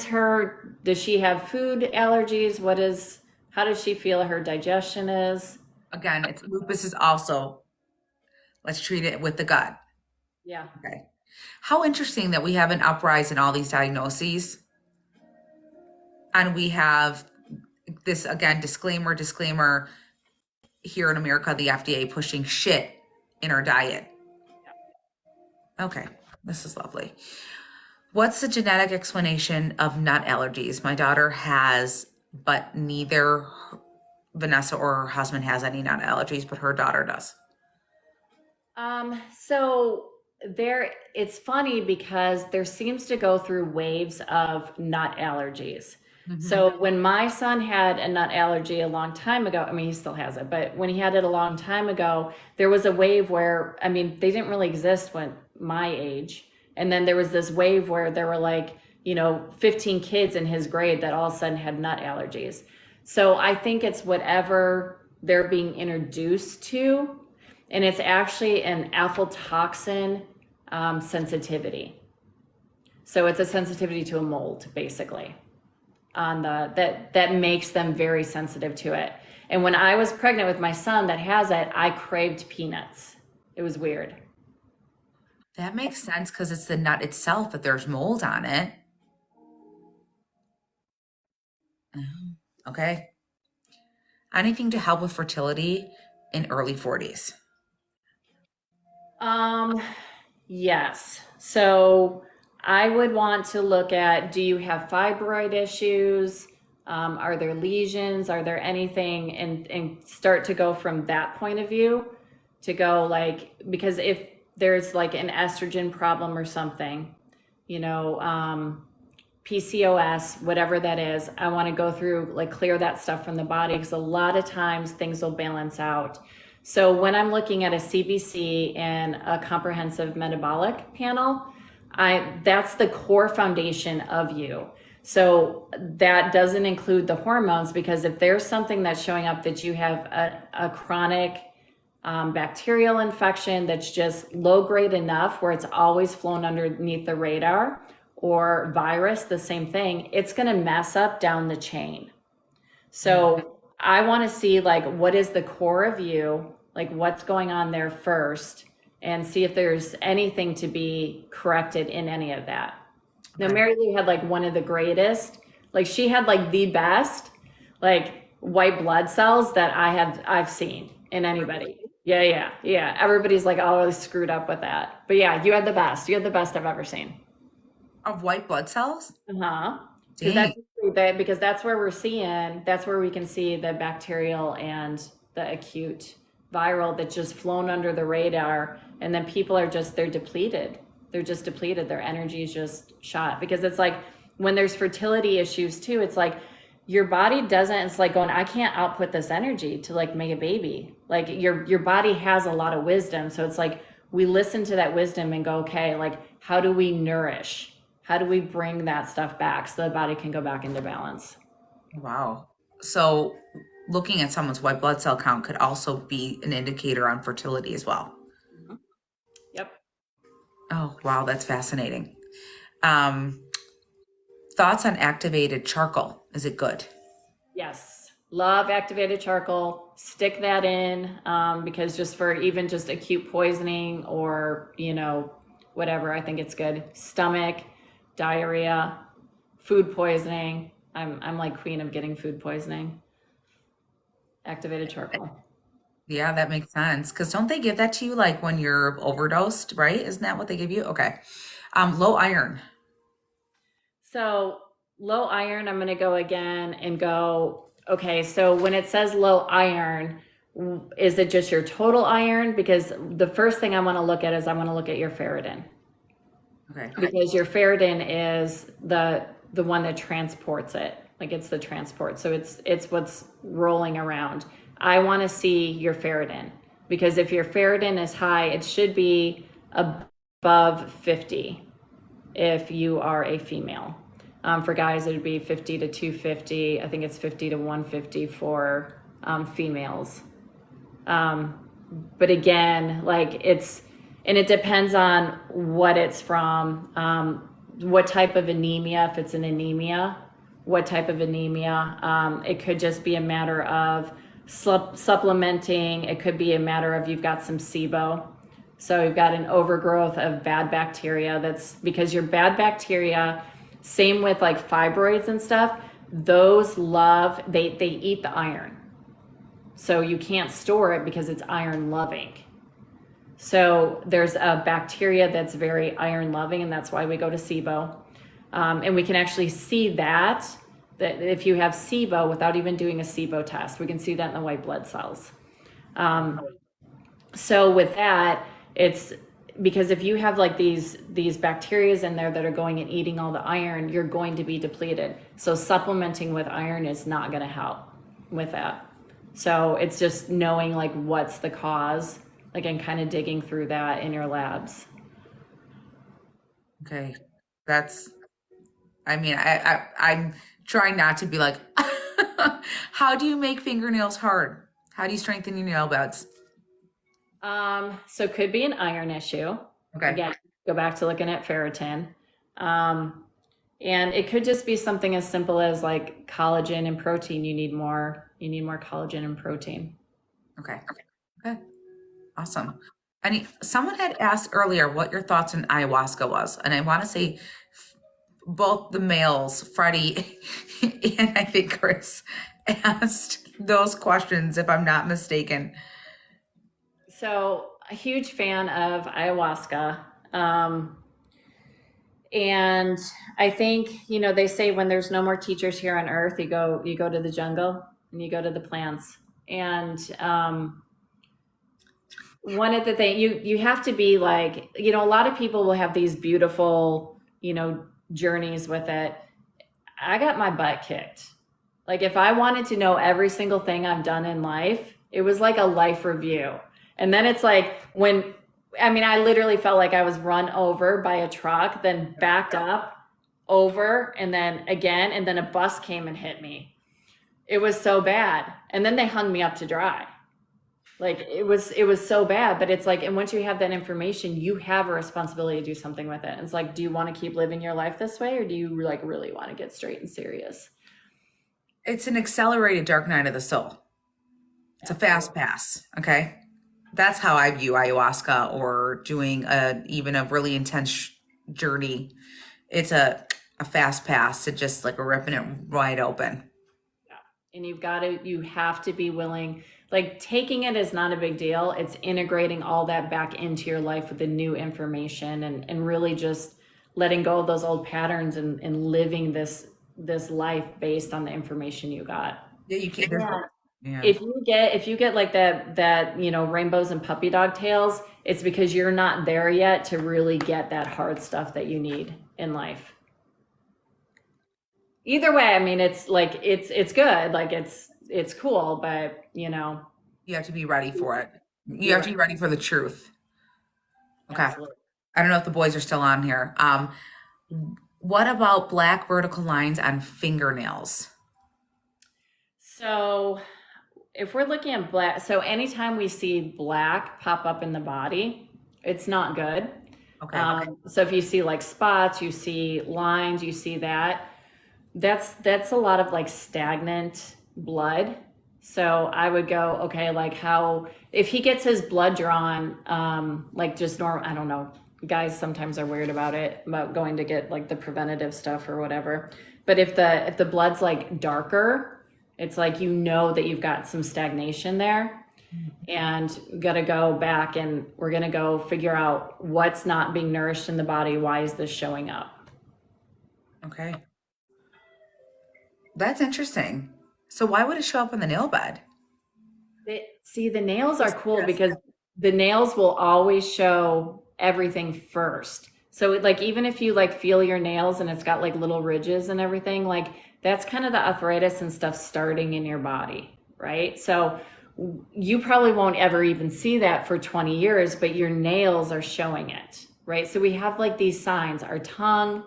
her, does she have food allergies? How does she feel her digestion is? Again, lupus is also, let's treat it with the gut. Yeah. Okay. How interesting that we have an uprise in all these diagnoses. And we have this, again, disclaimer, here in America, the FDA pushing shit in our diet. Okay, this is lovely. What's the genetic explanation of nut allergies? My daughter has, but neither Vanessa or her husband has any nut allergies, but her daughter does. So it's funny because there seems to go through waves of nut allergies. Mm-hmm. So when my son had a nut allergy a long time ago, I mean, he still has it, but when he had it a long time ago, there was a wave where, I mean, they didn't really exist when my age. And then there was this wave where there were like, 15 kids in his grade that all of a sudden had nut allergies. So I think it's whatever they're being introduced to, and it's actually an aflatoxin sensitivity. So it's a sensitivity to a mold, basically, that makes them very sensitive to it. And when I was pregnant with my son that has it, I craved peanuts. It was weird. That makes sense because it's the nut itself, but there's mold on it. Okay. Anything to help with fertility in early 40s? Yes. So I would want to look at, do you have fibroid issues? Are there lesions? Are there anything? And start to go from that point of view to go like, because if there's like an estrogen problem or something, PCOS, whatever that is, I want to go through, like, clear that stuff from the body, because a lot of times things will balance out. So when I'm looking at a CBC and a comprehensive metabolic panel, that's the core foundation of you. So that doesn't include the hormones, because if there's something that's showing up that you have a chronic bacterial infection that's just low grade enough where it's always flown underneath the radar, or virus, the same thing, it's going to mess up down the chain. So I want to see, like, what is the core of you, like what's going on there first, and see if there's anything to be corrected in any of that. Now, Mary Lou had like one of the greatest, like she had like the best, like white blood cells that I've seen in anybody. Yeah. Everybody's like, oh, really screwed up with that. But yeah, you had the best. You had the best I've ever seen. Of white blood cells? Uh-huh. Because Dang. that's where that's where we can see the bacterial and the acute viral that's just flown under the radar. And then people are just, they're depleted. They're just depleted. Their energy is just shot. Because it's like when there's fertility issues too, it's like your body doesn't, it's like going, I can't output this energy to like make a baby. Like your body has a lot of wisdom. So it's like we listen to that wisdom and go, okay, like how do we nourish? How do we bring that stuff back so the body can go back into balance? Wow. So looking at someone's white blood cell count could also be an indicator on fertility as well. Mhm. Yep. Oh, wow, that's fascinating. Um, Thoughts on activated charcoal? Is it good? Yes. Love activated charcoal. Stick that in because just for even just acute poisoning or, whatever, I think it's good. Stomach, diarrhea, food poisoning. I'm like queen of getting food poisoning. Activated charcoal. Yeah, that makes sense. Because don't they give that to you like when you're overdosed, right? Isn't that what they give you? Okay. Low iron. So low iron, I'm going to go again and go, okay, so when it says low iron, is it just your total iron? Because the first thing I want to look at is I want to look at your ferritin. Okay. Because your ferritin is the one that transports it. Like it's the transport. So it's what's rolling around. I want to see your ferritin because if your ferritin is high, it should be above 50 if you are a female. For guys, it would be 50 to 250. I think it's 50 to 150 for females. But again, like and it depends on what it's from, what type of anemia, if it's an anemia, what type of anemia. It could just be a matter of supplementing. It could be a matter of you've got some SIBO. So you've got an overgrowth of bad bacteria. That's because your bad bacteria, same with like fibroids and stuff, those they eat the iron. So you can't store it because it's iron loving. So there's a bacteria that's very iron loving, and that's why we go to SIBO. And we can actually see that if you have SIBO without even doing a SIBO test, we can see that in the white blood cells. So with that, it's because if you have like these bacteria in there that are going and eating all the iron, you're going to be depleted. So supplementing with iron is not going to help with that. So it's just knowing like what's the cause, like, and kind of digging through that in your labs. Okay. I'm trying not to be like, how do you make fingernails hard? How do you strengthen your nail beds? So it could be an iron issue. Okay. Again, go back to looking at ferritin. And it could just be something as simple as like collagen and protein. You need more collagen and protein. Okay. Awesome. Someone had asked earlier what your thoughts on ayahuasca was, and I want to say both the males, Freddie and I think Chris, asked those questions, if I'm not mistaken. So a huge fan of ayahuasca. And I think, they say when there's no more teachers here on earth, you go to the jungle and you go to the plants. And one of the things you have to be like, a lot of people will have these beautiful, journeys with it. I got my butt kicked. Like if I wanted to know every single thing I've done in life, it was like a life review. And then it's like I literally felt like I was run over by a truck, then backed up over and then again, and then a bus came and hit me. It was so bad. And then they hung me up to dry. Like it was so bad, but it's like, and once you have that information, you have a responsibility to do something with it. And it's like, do you want to keep living your life this way? Or do you like really want to get straight and serious? It's an accelerated dark night of the soul. It's a fast pass. Okay. That's how I view ayahuasca or doing even a really intense journey. It's a fast pass to just like ripping it wide open. And you have to be willing, like taking it is not a big deal. It's integrating all that back into your life with the new information and really just letting go of those old patterns and living this life based on the information you got. Yeah, you can't. Yeah. Yeah. If you get like that, rainbows and puppy dog tails, it's because you're not there yet to really get that hard stuff that you need in life. Either way, I mean, it's like it's good, like it's cool, but You have to be ready for it. You you're have to right. be ready for the truth. Okay. Absolutely. I don't know if the boys are still on here. What about black vertical lines on fingernails? So if we're looking at black, so anytime we see black pop up in the body, it's not good. Okay. So if you see like spots, you see lines, you see that's a lot of like stagnant blood. So I would go, okay, like how if he gets his blood drawn, like just normal, I don't know. Guys sometimes are weird about going to get like the preventative stuff or whatever. But if the blood's like darker, it's like that you've got some stagnation there, and got to go back and we're gonna go figure out what's not being nourished in the body. Why is this showing up? Okay. That's interesting. So why would it show up in the nail bed? See, the nails are cool Yes. because the nails will always show everything first. So like even if you like feel your nails and it's got like little ridges and everything, like that's kind of the arthritis and stuff starting in your body, right? So you probably won't ever even see that for 20 years, but your nails are showing it, right? So we have like these signs, our tongue,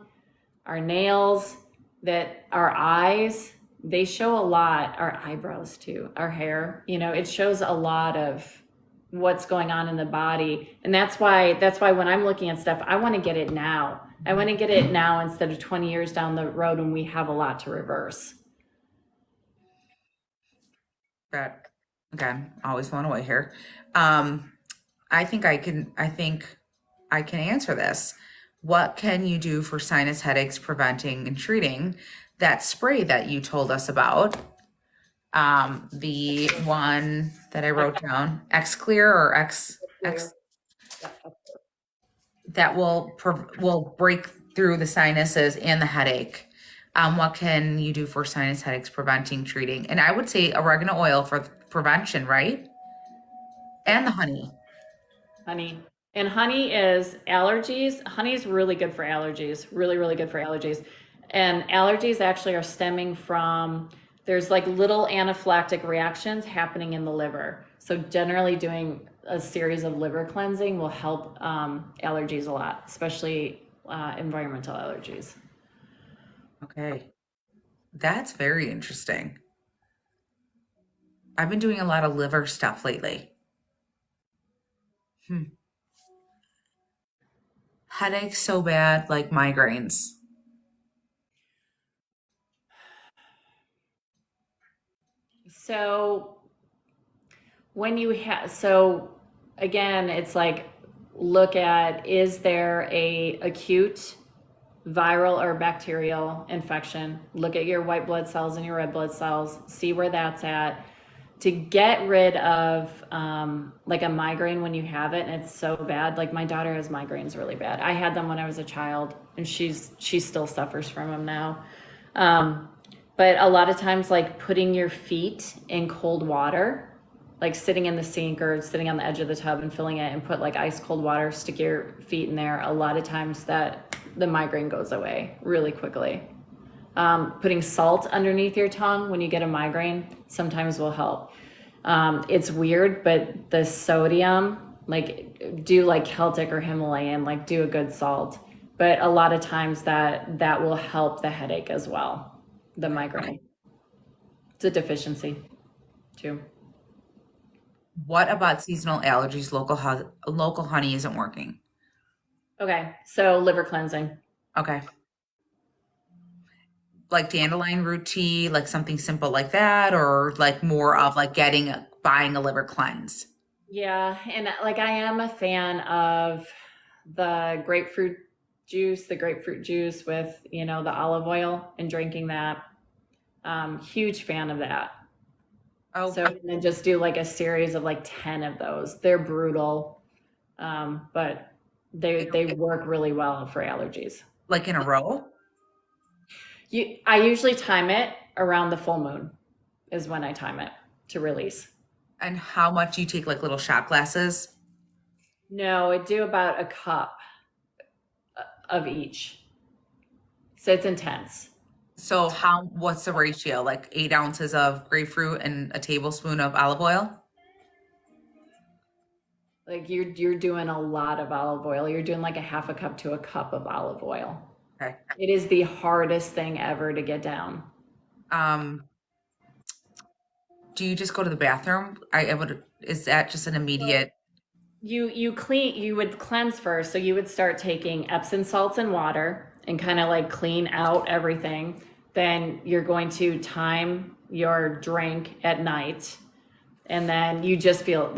our nails, that our eyes, they show a lot, our eyebrows too, our hair, it shows a lot of what's going on in the body. And that's why when I'm looking at stuff, I want to get it now. I want to get it now instead of 20 years down the road when we have a lot to reverse. But again, always blown away here. Um, I think I can answer this. What can you do for sinus headaches, preventing and treating that spray that you told us about? The one that I wrote down, X Clear or X that will break through the sinuses and the headache. What can you do for sinus headaches, preventing, treating? And I would say oregano oil for prevention, right? And the honey. Honey. And honey is allergies. Honey is really good for allergies, really, really good for allergies. And allergies actually are stemming from, there's like little anaphylactic reactions happening in the liver. So generally doing a series of liver cleansing will help allergies a lot, especially environmental allergies. Okay. That's very interesting. I've been doing a lot of liver stuff lately. Hmm. Headaches so bad, like migraines. So so again, it's like look at, is there a acute viral or bacterial infection? Look at your white blood cells and your red blood cells, see where that's at. To get rid of like a migraine when you have it and it's so bad, like my daughter has migraines really bad. I had them when I was a child and she still suffers from them now. um, but a lot of times like putting your feet in cold water, like sitting in the sink or sitting on the edge of the tub and filling it and put like ice cold water, stick your feet in there, a lot of times that the migraine goes away really quickly. Putting salt underneath your tongue when you get a migraine sometimes will help. It's weird, but the sodium, like do like Celtic or Himalayan, like do a good salt. But a lot of times that will help the headache as well, the migraine. It's a deficiency too. What about seasonal allergies? Local honey isn't working. Okay, so liver cleansing. Okay. Like dandelion root tea, like something simple like that, or like more of like buying a liver cleanse. Yeah, and like I am a fan of the grapefruit juice with, the olive oil and drinking that. Huge fan of that. Oh, So and then just do like a series of like 10 of those. They're brutal, but they work really well for allergies. like in a row? I usually time it around the full moon is when I time it to release. And how much do you take, like little shot glasses? No, I do about a cup of each. So it's intense. So what's the ratio? Like 8 ounces of grapefruit and a tablespoon of olive oil? Like you're doing a lot of olive oil. You're doing like a half a cup to a cup of olive oil. Okay. It is the hardest thing ever to get down. Um, do you just go to the bathroom? Is that just an immediate? You would cleanse first, so you would start taking Epsom salts and water and kind of like clean out everything. Then you're going to time your drink at night, and then you just feel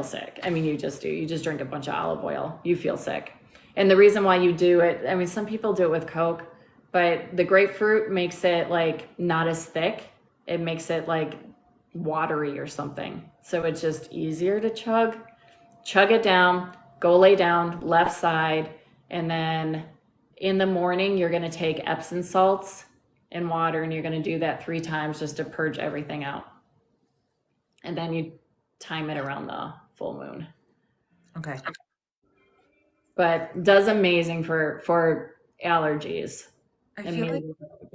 sick. I mean, you just do. You just drink a bunch of olive oil. You feel sick. And the reason why you do it, I mean, some people do it with Coke, but the grapefruit makes it like not as thick. It makes it like watery or something. So it's just easier to chug it down, go lay down, left side, and then in the morning, you're going to take Epsom salts and water, and you're going to do that 3 times just to purge everything out. And then you time it around the full moon. Okay. But does amazing for allergies. I feel like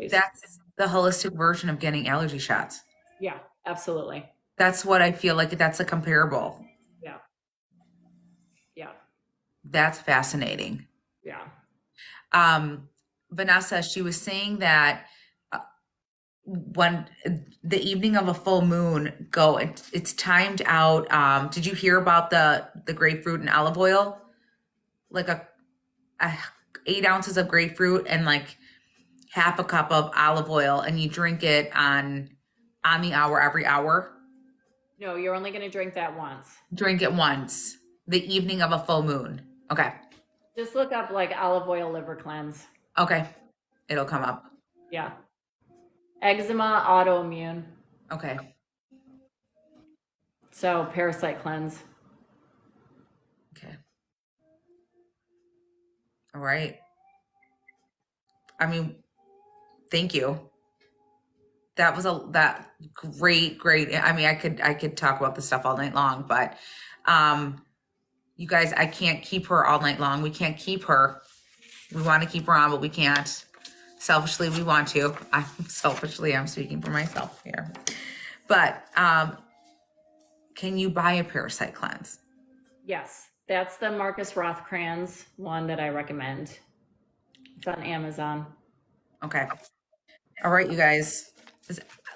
that's the holistic version of getting allergy shots. Yeah, absolutely. That's what I feel like. That's a comparable. Yeah. Yeah. That's fascinating. Yeah. Vanessa, she was saying that when the evening of a full moon, it's timed out. Did you hear about the grapefruit and olive oil? Like a 8 ounces of grapefruit and like half a cup of olive oil, and you drink it on the hour every hour. No, you're only going to drink that once. Drink it once, the evening of a full moon. Okay. Just look up like olive oil liver cleanse. Okay. It'll come up. Yeah. Eczema, autoimmune. Okay. So parasite cleanse. Okay. All right. I mean, thank you. That was that great. I mean, I could talk about this stuff all night long, but you guys, I can't keep her all night long. We can't keep her. We want to keep her on, but we can't. Selfishly, we want to. I'm speaking for myself here. But can you buy a parasite cleanse? Yes, that's the Marcus Rothkranz one that I recommend. It's on Amazon. Okay. All right, you guys.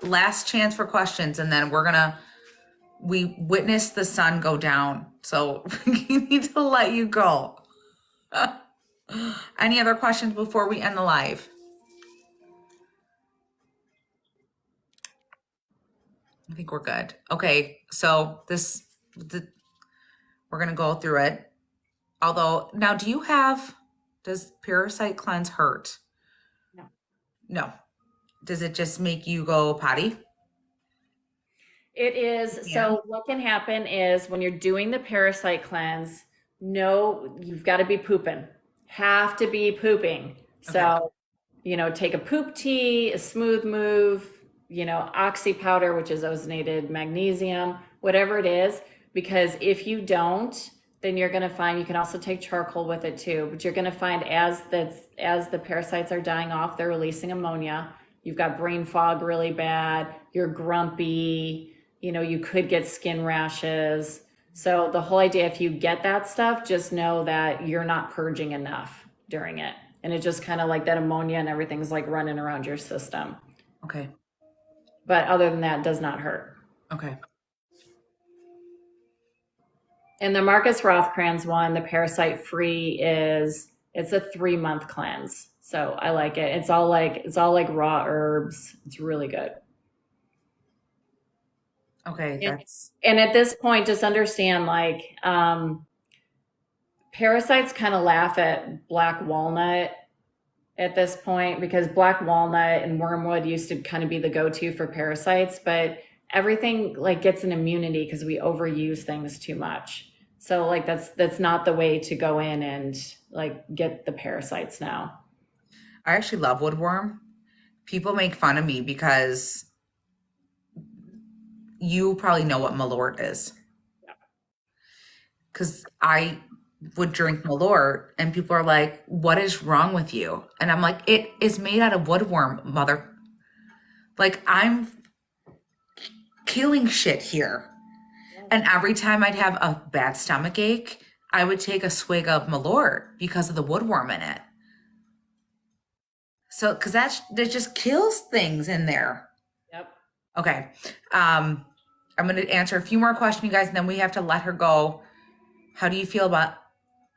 Last chance for questions, and then we witnessed the sun go down, so we need to let you go. Any other questions before we end the live? I think we're good. Okay, so we're gonna go through it. Although, now, does parasite cleanse hurt? No. No. Does it just make you go potty? It is. Yeah. So what can happen is when you're doing the parasite cleanse, you've got to be pooping. Have to be pooping. So, take a poop tea, a smooth move, oxy powder, which is ozonated magnesium, whatever it is, because if you don't, then you're going to find, you can also take charcoal with it too, but you're going to find as the parasites are dying off, they're releasing ammonia. You've got brain fog really bad. You're grumpy. You could get skin rashes. So the whole idea, if you get that stuff, just know that you're not purging enough during it. And it just kind of like that ammonia and everything's like running around your system. Okay. But other than that, it does not hurt. Okay. And the Marcus Rothkranz one, the parasite free it's a 3-month cleanse. So I like it. It's all like raw herbs. It's really good. Okay. And at this point, just understand parasites kind of laugh at black walnut at this point because black walnut and wormwood used to kind of be the go-to for parasites, but everything like gets an immunity because we overuse things too much. So like that's not the way to go in and like get the parasites now. I actually love woodworm. People make fun of me because you probably know what malort is. Because I would drink malort and people are like, what is wrong with you? And I'm like, it is made out of woodworm, mother. Like, I'm killing shit here. And every time I'd have a bad stomach ache, I would take a swig of malort because of the woodworm in it. So, because that just kills things in there. Yep. Okay. I'm going to answer a few more questions, you guys, and then we have to let her go. How do you feel about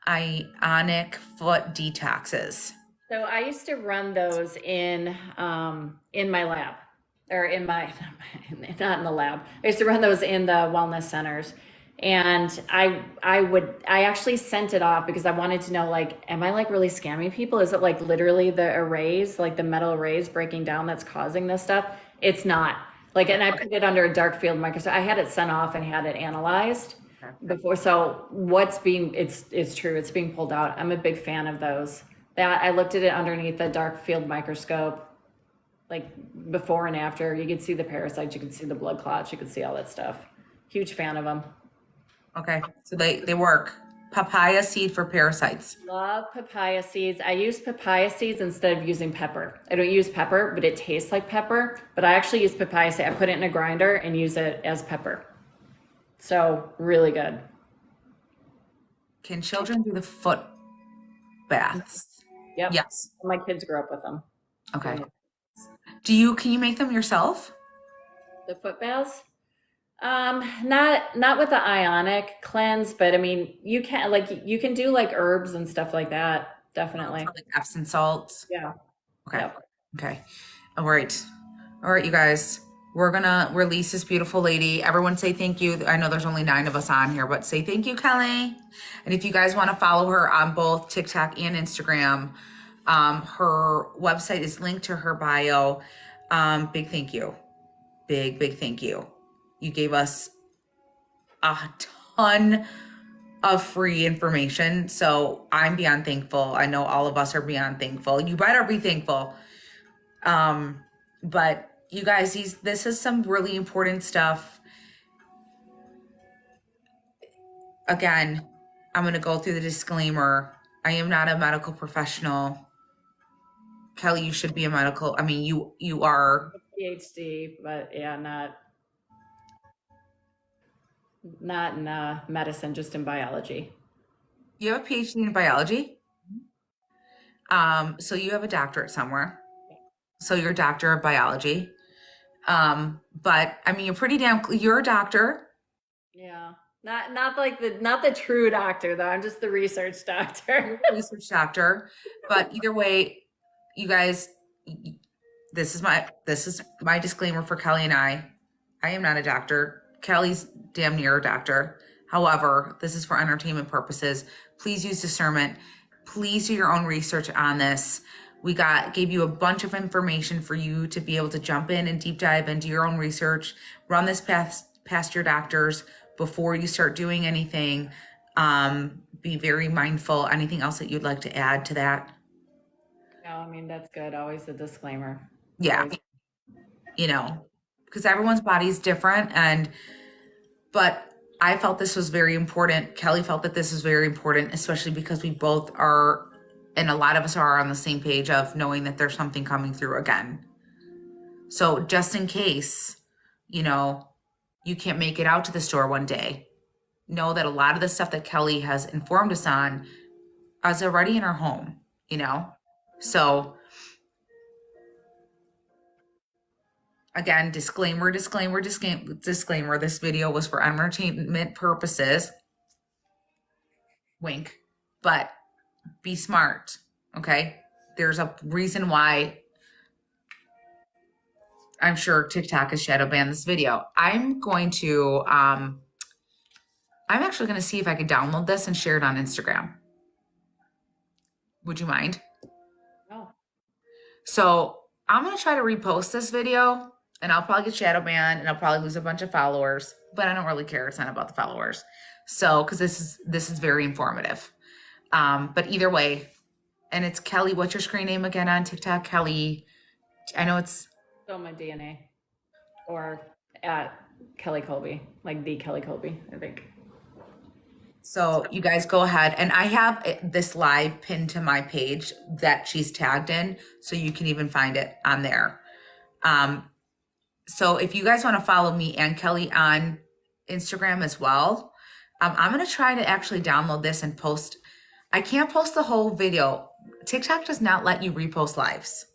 ionic foot detoxes? So I used to run those in my lab or in my not in the lab. I used to run those in the wellness centers. And I actually sent it off because I wanted to know like, am I like really scamming people? Is it like literally the arrays, like the metal arrays breaking down that's causing this stuff? It's not. Like, and I put it under a dark field microscope. I had it sent off and had it analyzed before. So it's true. It's being pulled out. I'm a big fan of those. That I looked at it underneath the dark field microscope, like before and after. You could see the parasites, you could see the blood clots, you could see all that stuff. Huge fan of them. Okay, so they work. Papaya seed for parasites. Love papaya seeds. I use papaya seeds instead of using pepper. I don't use pepper, but it tastes like pepper. But I actually use papaya seed. I put it in a grinder and use it as pepper. So really good. Can children do the foot baths? Yep. Yes. My kids grew up with them. Okay. Can you make them yourself? The foot baths? Not with the ionic cleanse, but I mean, you can do like herbs and stuff like that. Definitely. Like Epsom salts. Yeah. Okay. Yep. Okay. All right. All right, you guys. We're gonna release this beautiful lady. Everyone say thank you. I know there's only 9 of us on here, but say thank you, Kelly. And if you guys want to follow her on both TikTok and Instagram, her website is linked to her bio. Big thank you. Big thank you. You gave us a ton of free information. So I'm beyond thankful. I know all of us are beyond thankful. You better be thankful. But you guys, this is some really important stuff. Again, I'm going to go through the disclaimer. I am not a medical professional. Kelly, you should be you are. PhD, but yeah, not in medicine, just in biology. You have a PhD in biology? So you have a doctorate somewhere. So you're a doctor of biology. But I mean, you're a doctor. Yeah. Not the true doctor though. I'm just the research doctor. Research doctor. But either way, you guys, this is my disclaimer for Kelly and I. I am not a doctor. Kelly's damn near a doctor. However, this is for entertainment purposes. Please use discernment. Please do your own research on this. We gave you a bunch of information for you to be able to jump in and deep dive into your own research. Run this past your doctors before you start doing anything. Be very mindful. Anything else that you'd like to add to that? No, I mean, that's good. Always a disclaimer. Yeah. Because everyone's body is different. But I felt this was very important. Kelly felt that this is very important, especially because we both are, and a lot of us are on the same page of knowing that there's something coming through again. So just in case, you can't make it out to the store one day, know that a lot of the stuff that Kelly has informed us on is already in our home, So again, disclaimer. This video was for entertainment purposes. Wink. But be smart, okay? There's a reason why I'm sure TikTok has shadow banned this video. I'm actually going to see if I can download this and share it on Instagram. Would you mind? No. So I'm going to try to repost this video and I'll probably get shadow banned and I'll probably lose a bunch of followers, but I don't really care. It's not about the followers. So, cause this is very informative. But either way, and it's Kelly, what's your screen name again on TikTok? Kelly, I know it's So my DNA or at Kelly Colby, like the Kelly Colby, I think. so you guys go ahead and I have this live pinned to my page that she's tagged in, so you can even find it on there. So if you guys want to follow me and Kelly on Instagram as well, I'm going to try to actually download this and post. I can't post the whole video. TikTok does not let you repost lives.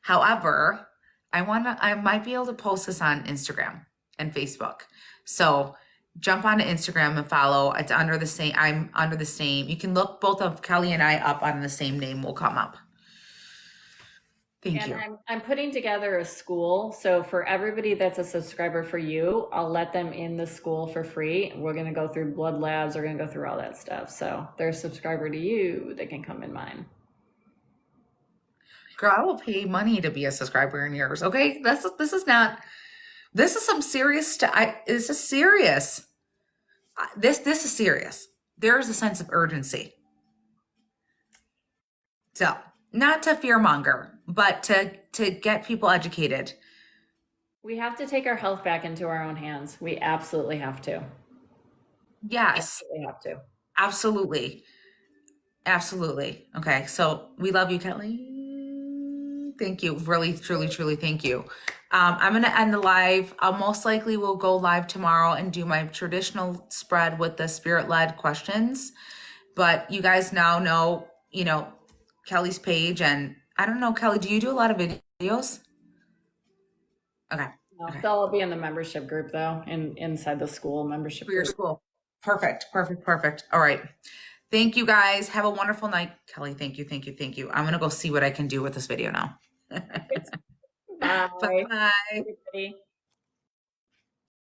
However, I might be able to post this on Instagram and Facebook. So jump onto Instagram and follow. It's under the same, I'm under the same. You can look both of Kelly and I up on the same name will come up. Thank you. And I'm putting together a school. So for everybody that's a subscriber for you, I'll let them in the school for free. We're going to go through blood labs. We're going to go through all that stuff. So they're a subscriber to you. They can come in mine. Girl, I will pay money to be a subscriber in yours. Okay. This is some serious stuff. This is serious. This is serious. There is a sense of urgency. So not to fearmonger, but to get people educated. We have to take our health back into our own hands. We absolutely have to. Yes, We have to. absolutely. Absolutely. Okay. So we love you, Kelly. Thank you. Really, truly, truly thank you. I'm going to end the live. I'll most likely will go live tomorrow and do my traditional spread with the spirit-led questions. But you guys now know, Kelly's page. And I don't know, Kelly, do you do a lot of videos? Okay. No, Okay. they'll all be in the membership group though, inside the school membership For your group. school. Perfect. All right. Thank you guys. Have a wonderful night. Kelly, thank you. I'm going to go see what I can do with this video now. Bye. Bye. Everybody.